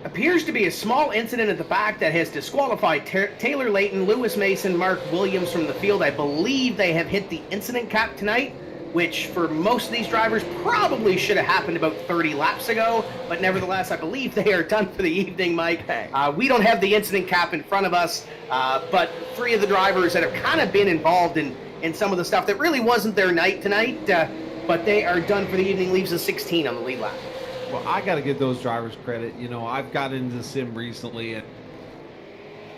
Appears to be a small incident at the back that has disqualified Taylor Layton, Lewis Mason, Mark Williams from the field. I believe they have hit the incident cap tonight, which for most of these drivers probably should have happened about 30 laps ago, but nevertheless, I believe they are done for the evening, Mike. We don't have the incident cap in front of us, but 3 of the drivers that have kind of been involved in some of the stuff that really wasn't their night tonight, but they are done for the evening, leaves a 16 on the lead lap. Well, I got to give those drivers credit. You know, I've got into the sim recently, and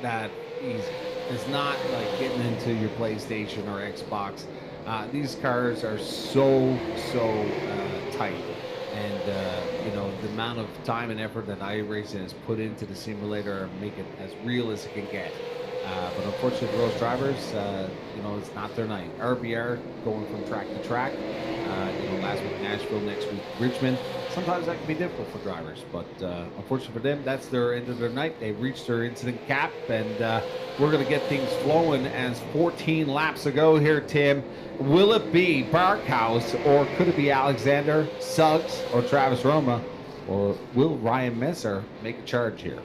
that easy. It's not like getting into your PlayStation or Xbox. These cars are so tight, and you know, the amount of time and effort that iRacing has put into the simulator make it as real as it can get. But unfortunately for those drivers, it's not their night. RBR going from track to track. Last week Nashville, next week Richmond. Sometimes that can be difficult for drivers, but unfortunately for them, that's their end of their night. They've reached their incident cap, and we're going to get things flowing as 14 laps ago here, Tim. Will it be Barkhouse, or could it be Alexander, Suggs, or Travis Roma, or will Ryan Messer make a charge here?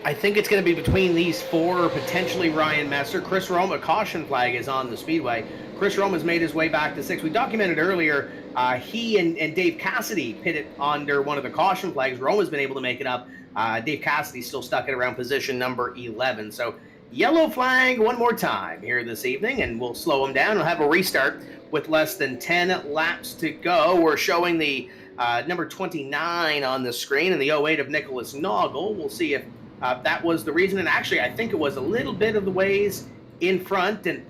I think it's going to be between these four, or potentially Ryan Messer. Chris Roma, caution flag is on the speedway. Chris Roma's made his way back to 6. We documented earlier, he and Dave Cassidy pitted under one of the caution flags. Roma's been able to make it up. Dave Cassidy's still stuck at around position number 11. So yellow flag one more time here this evening, and we'll slow him down. We'll have a restart with less than 10 laps to go. We're showing the number 29 on the screen and the 08 of Nicholas Noggle. We'll see if that was the reason. And actually, I think it was a little bit of the ways in front. And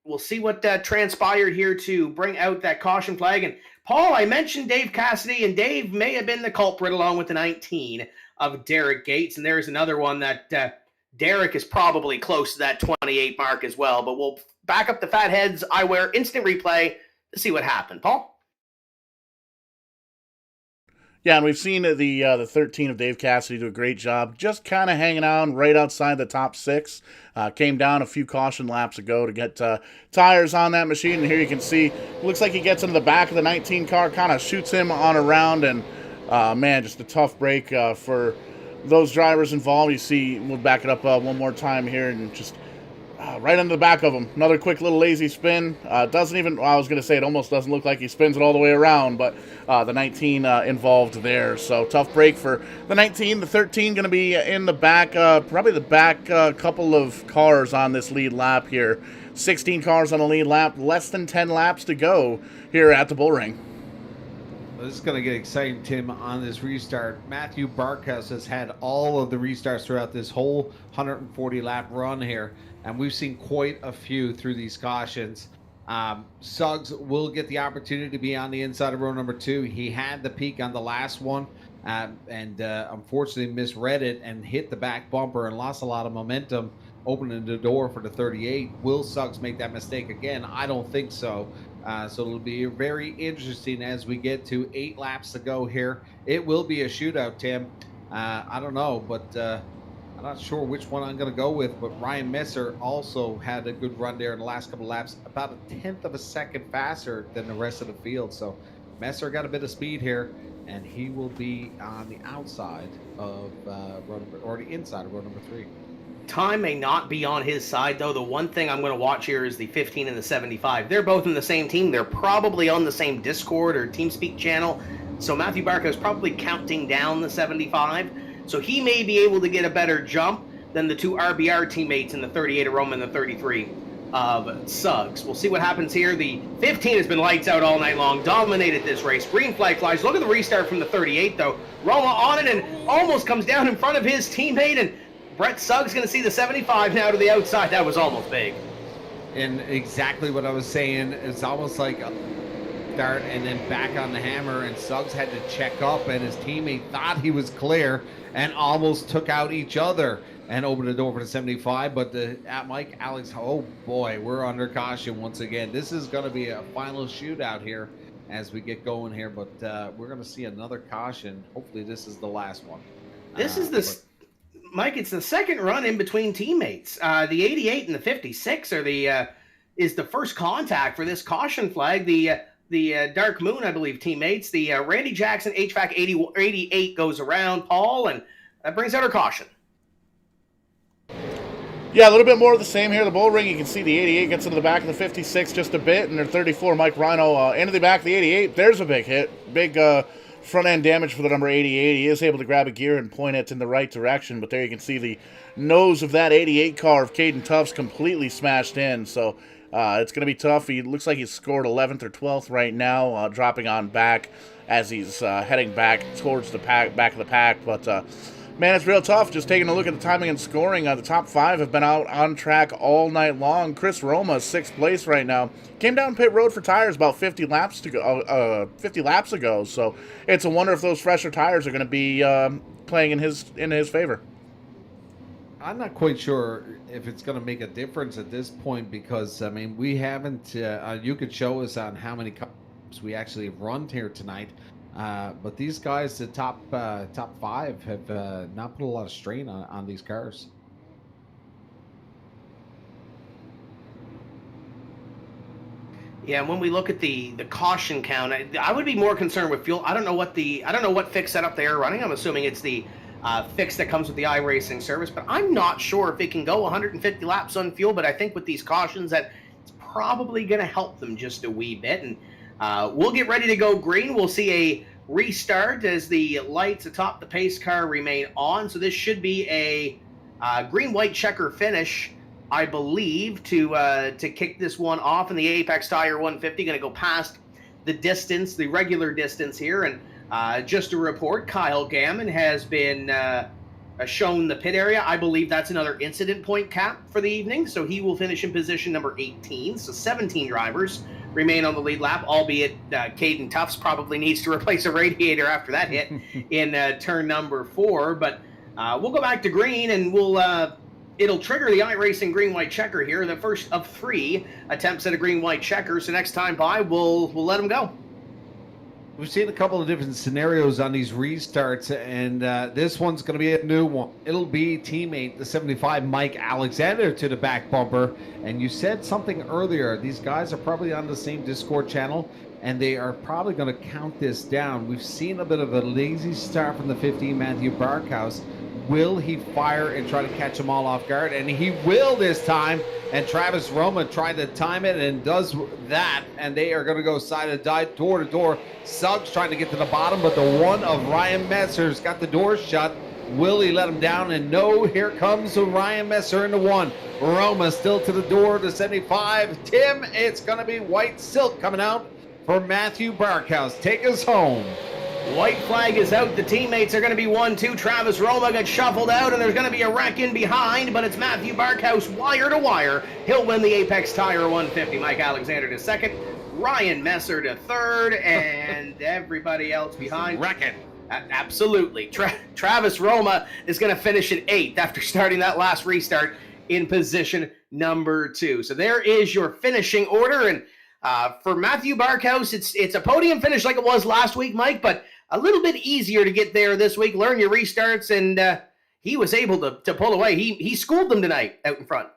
we'll see what transpired here to bring out that caution flag. And Paul, I mentioned Dave Cassidy, and Dave may have been the culprit along with the 19 of Derek Gates. And there's another one that Derek is probably close to that 28 mark as well. But we'll back up the Fatheads eyewear instant replay to see what happened. Paul? Yeah, and we've seen the 13 of Dave Cassidy do a great job, just kind of hanging on right outside the top 6. Came down a few caution laps ago to get tires on that machine, and here you can see, looks like he gets into the back of the 19 car, kind of shoots him on around, and man, just a tough break for those drivers involved. You see, we'll back it up one more time here, and just right under the back of him. Another quick little lazy spin. Doesn't even, I was going to say it almost doesn't look like he spins it all the way around, but the 19 involved there. So tough break for the 19. The 13 going to be in the back, probably the back couple of cars on this lead lap here. 16 cars on the lead lap, less than 10 laps to go here at the Bullring. This is going to get exciting, Tim, on this restart. Matthew Barkhouse has had all of the restarts throughout this whole 140-lap run here, and we've seen quite a few through these cautions. Suggs will get the opportunity to be on the inside of row number 2. He had the peak on the last one, and unfortunately misread it and hit the back bumper and lost a lot of momentum, opening the door for the 38. Will Suggs make that mistake again? I don't think so. So it'll be very interesting as we get to 8 laps to go here. It will be a shootout, Tim. I don't know, but I'm not sure which one I'm going to go with. But Ryan Messer also had a good run there in the last couple of laps, about a 1/10 of a second faster than the rest of the field. So Messer got a bit of speed here, and he will be on the outside of row number, or the inside of row number 3. Time may not be on his side, though. The one thing I'm going to watch here is the 15 and the 75. They're both in the same team. They're probably on the same Discord or TeamSpeak channel. So Matthew Barkhouse is probably counting down the 75. So he may be able to get a better jump than the 2 RBR teammates in the 38 of Roma and the 33 of Suggs. We'll see what happens here. The 15 has been lights out all night long, dominated this race. Green flag flies. Look at the restart from the 38, though. Roma on it and almost comes down in front of his teammate, and Brett Suggs going to see the 75 now to the outside. That was almost big. And exactly what I was saying. It's almost like a start and then back on the hammer, and Suggs had to check up, and his teammate thought he was clear and almost took out each other and opened the door for the 75. But Mike, Alex, oh boy, we're under caution once again. This is going to be a final shootout here as we get going here, but we're going to see another caution. Hopefully this is the last one. This is the... Mike, it's the second run in between teammates. The 88 and the 56 are is the first contact for this caution flag. The Dark Moon, I believe, teammates. The Randy Jackson HVAC 88 goes around Paul, and that brings out our caution. Yeah, a little bit more of the same here. The Bullring, you can see the 88 gets into the back of the 56 just a bit, and their 34, Mike Rhino, into the back of the 88. There's a big hit. Big front-end damage for the number 88. He is able to grab a gear and point it in the right direction, but there you can see the nose of that 88 car of Caden Tuff's completely smashed in, so it's going to be tough. He looks like he's scored 11th or 12th right now, dropping on back as he's heading back towards the back of the pack, but man, it's real tough. Just taking a look at the timing and scoring, the top 5 have been out on track all night long. Chris Roma, 6th place right now. Came down pit road for tires about 50 laps ago. So it's a wonder if those fresher tires are going to be playing in his favor. I'm not quite sure if it's going to make a difference at this point because, I mean, we haven't, you could show us on how many cups we actually have run here tonight. But these guys, the top 5, have not put a lot of strain on these cars. Yeah, and when we look at the caution count, I would be more concerned with fuel. I don't know what fixed setup they are running. I'm assuming it's the fix that comes with the iRacing service, but I'm not sure if it can go 150 laps on fuel. But I think with these cautions, that it's probably going to help them just a wee bit. And we'll get ready to go green. We'll see a restart as the lights atop the pace car remain on. So this should be a green-white checker finish, I believe, to kick this one off. And the Apex Tire 150 going to go past the distance, the regular distance here. And just a report, Kyle Gammon has been shown the pit area. I believe that's another incident point cap for the evening. So he will finish in position number 18. So 17 drivers remain on the lead lap, albeit Caden Tufts probably needs to replace a radiator after that hit in turn number 4. But we'll go back to green, and it'll trigger the iRacing green-white checker here, the first of 3 attempts at a green-white checker. So next time by, we'll let them go. We've seen a couple of different scenarios on these restarts, and this one's going to be a new one. It'll be teammate, the 75 Mike Alexander, to the back bumper. And you said something earlier. These guys are probably on the same Discord channel, and they are probably going to count this down. We've seen a bit of a lazy start from the 15 Matthew Barkhouse. Will he fire and try to catch them all off guard? And he will this time. And Travis Roma tried to time it and does that. And they are going to go side to side, door to door. Suggs trying to get to the bottom, but the one of Ryan Messer's got the door shut. Will he let him down? And no, here comes Ryan Messer into 1. Roma still to the door to 75. Tim, it's going to be white silk coming out for Matthew Barkhouse. Take us home. White flag is out. The teammates are going to be 1-2. Travis Roma got shuffled out, and there's going to be a wreck in behind, but it's Matthew Barkhouse wire to wire. He'll win the Apex Tire 150. Mike Alexander to 2nd. Ryan Messer to 3rd, and everybody else behind. Wrecking. Absolutely. Travis Roma is going to finish at 8th after starting that last restart in position number 2. So there is your finishing order, and for Matthew Barkhouse, it's a podium finish like it was last week, Mike, but a little bit easier to get there this week. Learn your restarts, and he was able to pull away. He schooled them tonight out in front.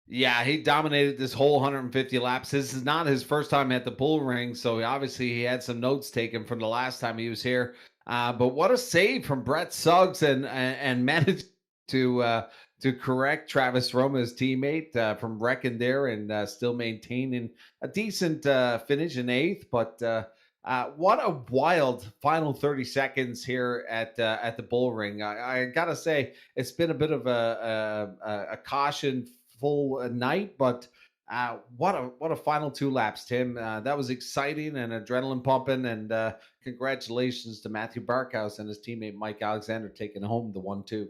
Yeah, he dominated this whole 150 laps. This is not his first time at the Bullring, so obviously he had some notes taken from the last time he was here. But what a save from Brett Suggs, and managed to correct Travis Roma's teammate from wrecking there and still maintaining a decent finish in 8th. But what a wild final 30 seconds here at the Bullring. I gotta say, it's been a bit of a caution-full night, but what a final 2 laps, Tim. That was exciting and adrenaline pumping, and congratulations to Matthew Barkhouse and his teammate Mike Alexander taking home the 1-2.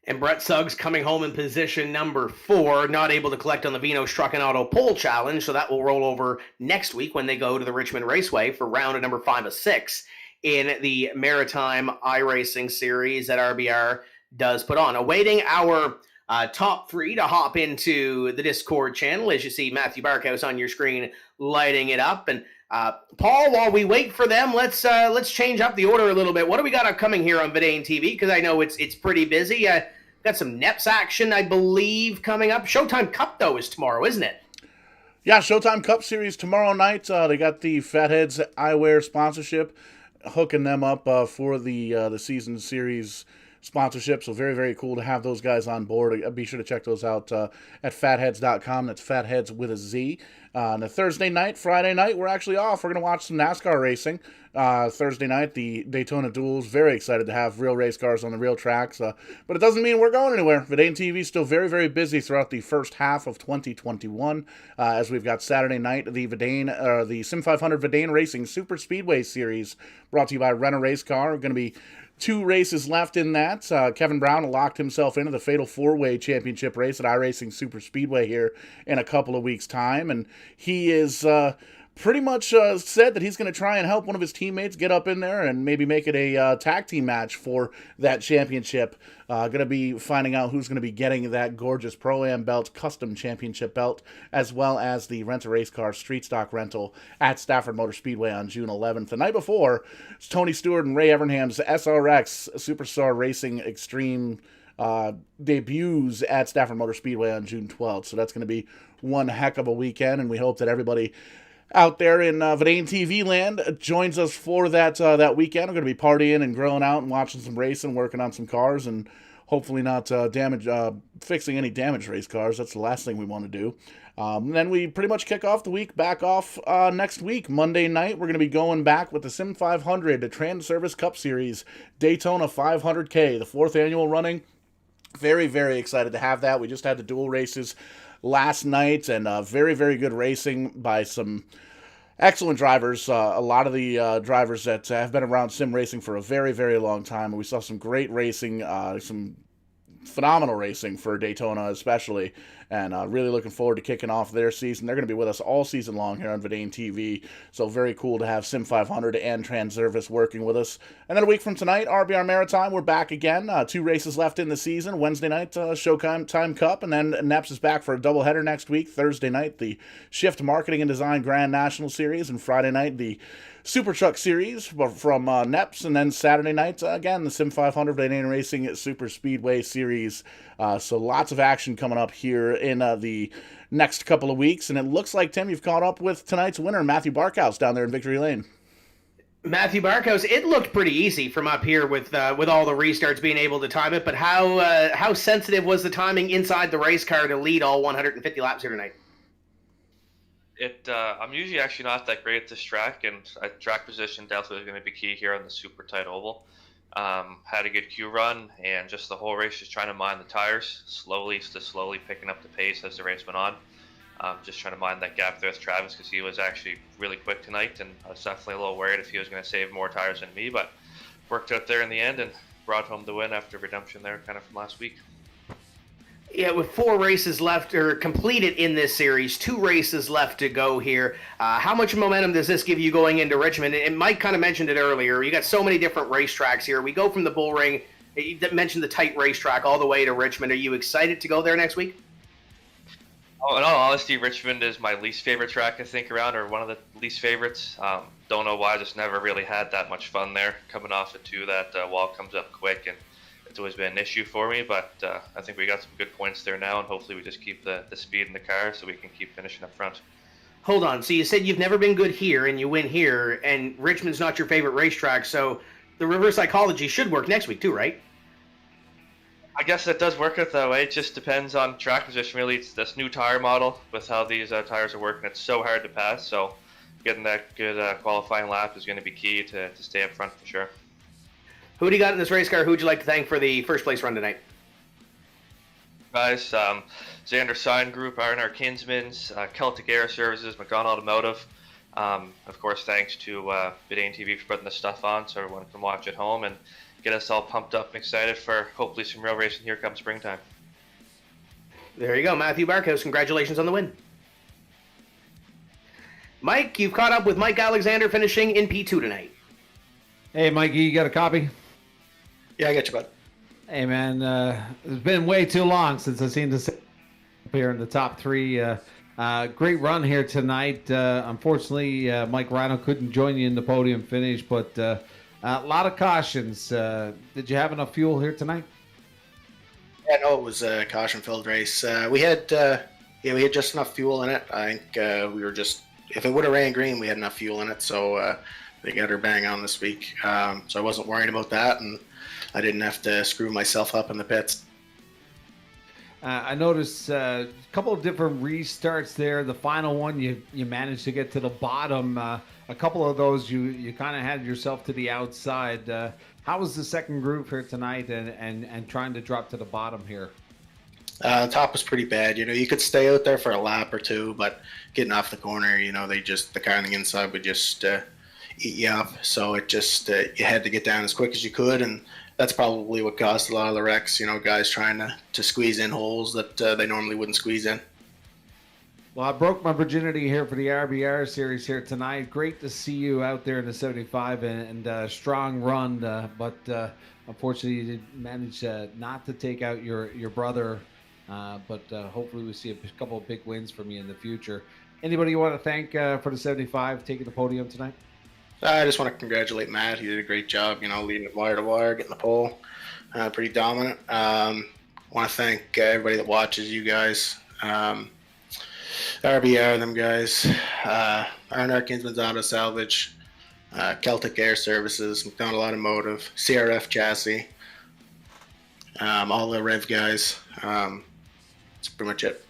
And Brett Suggs coming home in position number 4, not able to collect on the Vino's Truck and Auto Pole Challenge, so that will roll over next week when they go to the Richmond Raceway for round number 5 of 6 in the Maritime iRacing series that RBR does put on. Awaiting our top 3 to hop into the Discord channel, as you see Matthew Barkhouse on your screen lighting it up. And Paul, while we wait for them, let's change up the order a little bit. What do we got upcoming here on Vidane TV? Because I know it's pretty busy. Got some NEPS action, I believe, coming up. Showtime Cup, though, is tomorrow, isn't it? Yeah, Showtime Cup Series tomorrow night. They got the Fatheads Eyewear sponsorship, hooking them up for the season series sponsorship. So very, very cool to have those guys on board. Be sure to check those out at fatheads.com. That's Fatheads with a Z. On the Thursday night, Friday night, we're actually off. We're going to watch some NASCAR racing. Thursday night, the Daytona Duels. Very excited to have real race cars on the real tracks. But it doesn't mean we're going anywhere. Vidane TV is still very, very busy throughout the first half of 2021. As we've got Saturday night, the Sim 500 Vidane Racing Super Speedway Series, brought to you by Rent a Race Car. Going to be 2 races left in that. Kevin Brown locked himself into the Fatal 4-Way Championship race at iRacing Super Speedway here in a couple of weeks' time. And he is pretty much said that he's going to try and help one of his teammates get up in there and maybe make it a tag team match for that championship. Going to be finding out who's going to be getting that gorgeous Pro-Am belt, custom championship belt, as well as the Rent-A-Race Car Street Stock rental at Stafford Motor Speedway on June 11th. The night before, it's Tony Stewart and Ray Evernham's SRX Superstar Racing Extreme debuts at Stafford Motor Speedway on June 12th. So that's going to be one heck of a weekend, and we hope that everybody out there in VEIN TV land joins us for that weekend. We're going to be partying and grilling out and watching some racing, working on some cars, and hopefully not fixing any damaged race cars. That's the last thing we want to do. And then we pretty much kick off the week back off next week. Monday night, we're going to be going back with the Sim 500, the Trans Service Cup Series, Daytona 500K, the 4th annual running. Very, very excited to have that. We just had the dual races last night, and very, very good racing by some excellent drivers. A lot of the drivers that have been around sim racing for a very, very long time. And we saw some great racing, some phenomenal racing for Daytona especially, and really looking forward to kicking off their season. They're going to be with us all season long here on VEIN TV, so very cool to have Sim 500 and Transervice working with us. And then a week from tonight, RBR Maritime, we're back again. 2 races left in the season. Wednesday night, Showtime Cup, and then NEPS is back for a doubleheader next week. Thursday night, the Shift Marketing and Design Grand National Series, and Friday night, the Super Truck Series from NEPS, and then Saturday night, again, the Sim 500 VEIN Racing Super Speedway Series. So lots of action coming up here in the next couple of weeks, and it looks like, Tim, you've caught up with tonight's winner, Matthew Barkhouse, down there in Victory Lane. Matthew Barkhouse, it looked pretty easy from up here with all the restarts being able to time it, but how sensitive was the timing inside the race car to lead all 150 laps here tonight? I'm usually actually not that great at this track, and track position definitely was going to be key here on the super tight oval. Had a good Q run, and just the whole race just trying to mind the tires, slowly picking up the pace as the race went on. Just trying to mind that gap there with Travis, because he was actually really quick tonight, and I was definitely a little worried if he was going to save more tires than me, but worked out there in the end and brought home the win after redemption there kind of from last week. Yeah, with 4 races left or completed in this series, 2 races left to go here. How much momentum does this give you going into Richmond? And Mike kind of mentioned it earlier. You got so many different racetracks here. We go from the Bullring, you mentioned the tight racetrack, all the way to Richmond. Are you excited to go there next week? Oh, in all honesty, Richmond is my least favorite track, I think, around, or one of the least favorites. Don't know why, just never really had that much fun there. Coming off it, too, that wall comes up quick, and it's always been an issue for me, but I think we got some good points there now, and hopefully we just keep the speed in the car so we can keep finishing up front. Hold on, so you said you've never been good here, and you win here, and Richmond's not your favorite racetrack, so the reverse psychology should work next week too, right? I guess that does work out that way. It just depends on track position, really. It's this new tire model with how these tires are working. It's so hard to pass, so getting that good qualifying lap is going to be key to stay up front for sure. Who do you got in this race car? Who would you like to thank for the first place run tonight? Guys, Xander Sign Group, R&R Kinsman's, Celtic Air Services, McDonald Automotive. Of course, thanks to VEIN TV for putting this stuff on so everyone can watch at home and get us all pumped up and excited for hopefully some real racing here come springtime. There you go, Matthew Barkhouse. Congratulations on the win. Mike, you've caught up with Mike Alexander finishing in P2 tonight. Hey, Mikey, you got a copy? Yeah, I got you, bud. Hey, man, it's been way too long since I've seen this up here in the top 3. Great run here tonight. Unfortunately, Mike Rhino couldn't join you in the podium finish, but a lot of cautions. Did you have enough fuel here tonight? Yeah, no, it was a caution-filled race. We had just enough fuel in it. I think we were just, if it would have ran green, we had enough fuel in it, so they got her bang on this week. So I wasn't worried about that, and I didn't have to screw myself up in the pits. I noticed a couple of different restarts there. The final one, you managed to get to the bottom. A couple of those, you kind of had yourself to the outside. How was the second group here tonight and trying to drop to the bottom here? The top was pretty bad. You could stay out there for a lap or two, but getting off the corner, the car on the inside would just eat you up. So it just, you had to get down as quick as you could, and that's probably what caused a lot of the wrecks, guys trying to squeeze in holes that they normally wouldn't squeeze in. Well, I broke my virginity here for the RBR series here tonight. Great to see you out there in the 75 and strong run, but unfortunately you did manage not to take out your brother. But hopefully we see a couple of big wins from you in the future. Anybody you want to thank for the 75 taking the podium tonight? I just want to congratulate Matt. He did a great job, leading it wire to wire, getting the pole, pretty dominant. Want to thank everybody that watches, you guys, RBR, them guys, R&R Kinsman's Auto Salvage, Celtic Air Services, McDonald Automotive, CRF Chassis, all the Rev guys. That's pretty much it.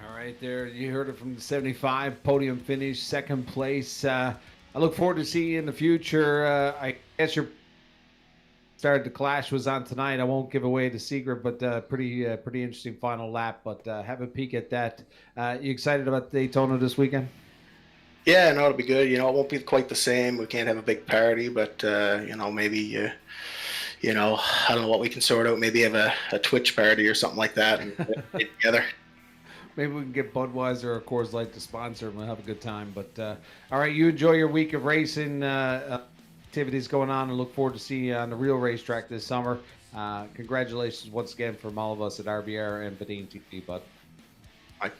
All right, there you heard it from the 75 podium finish, second place. I look forward to seeing you in the future. I guess your started to clash was on tonight. I won't give away the secret, but pretty interesting final lap. But have a peek at that. You excited about Daytona this weekend? Yeah, no, it'll be good. It won't be quite the same. We can't have a big party, but maybe I don't know what we can sort out. Maybe have a Twitch party or something like that and get together. Maybe we can get Budweiser or Coors Light to sponsor and we'll have a good time. But all right, you enjoy your week of racing activities going on and look forward to seeing you on the real racetrack this summer. Congratulations once again from all of us at RBR and Vidane TV, Bud. Bye.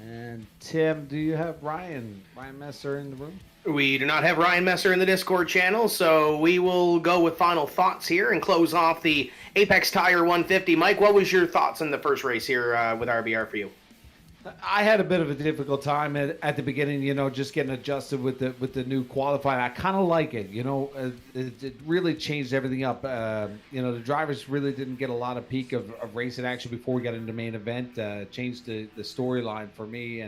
And Tim, do you have Ryan Messer in the room? We do not have Ryan Messer in the Discord channel, so we will go with final thoughts here and close off the Apex Tire 150. Mike, what was your thoughts on the first race here with RBR for you? I had a bit of a difficult time at the beginning, just getting adjusted with the new qualifying. I kind of like it, it really changed everything up. The drivers really didn't get a lot of peak of racing action before we got into the main event. Changed the storyline for me,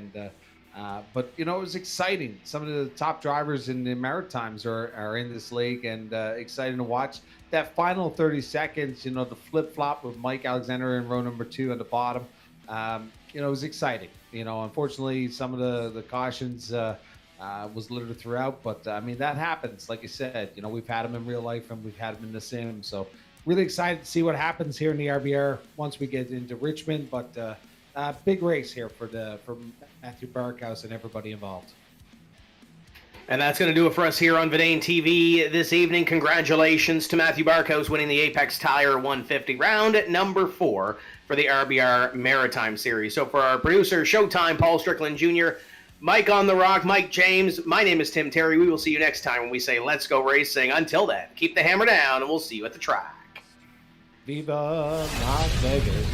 but it was exciting. Some of the top drivers in the Maritimes are in this league, and exciting to watch. That final 30 seconds, the flip-flop with Mike Alexander in row number 2 at the bottom. It was exciting. Unfortunately, some of the cautions was littered throughout, but that happens. Like you said, we've had them in real life and we've had them in the sim. So really excited to see what happens here in the RBR once we get into Richmond. But big race here for Matthew Barkhouse and everybody involved. And that's going to do it for us here on Vidane TV this evening. Congratulations to Matthew Barkhouse winning the Apex Tire 150 round at number 4 for the RBR Maritime Series. So for our producer, Showtime, Paul Strickland Jr., Mike on the Rock, Mike James, my name is Tim Terry. We will see you next time when we say let's go racing. Until then, keep the hammer down and we'll see you at the track. Viva Las Vegas.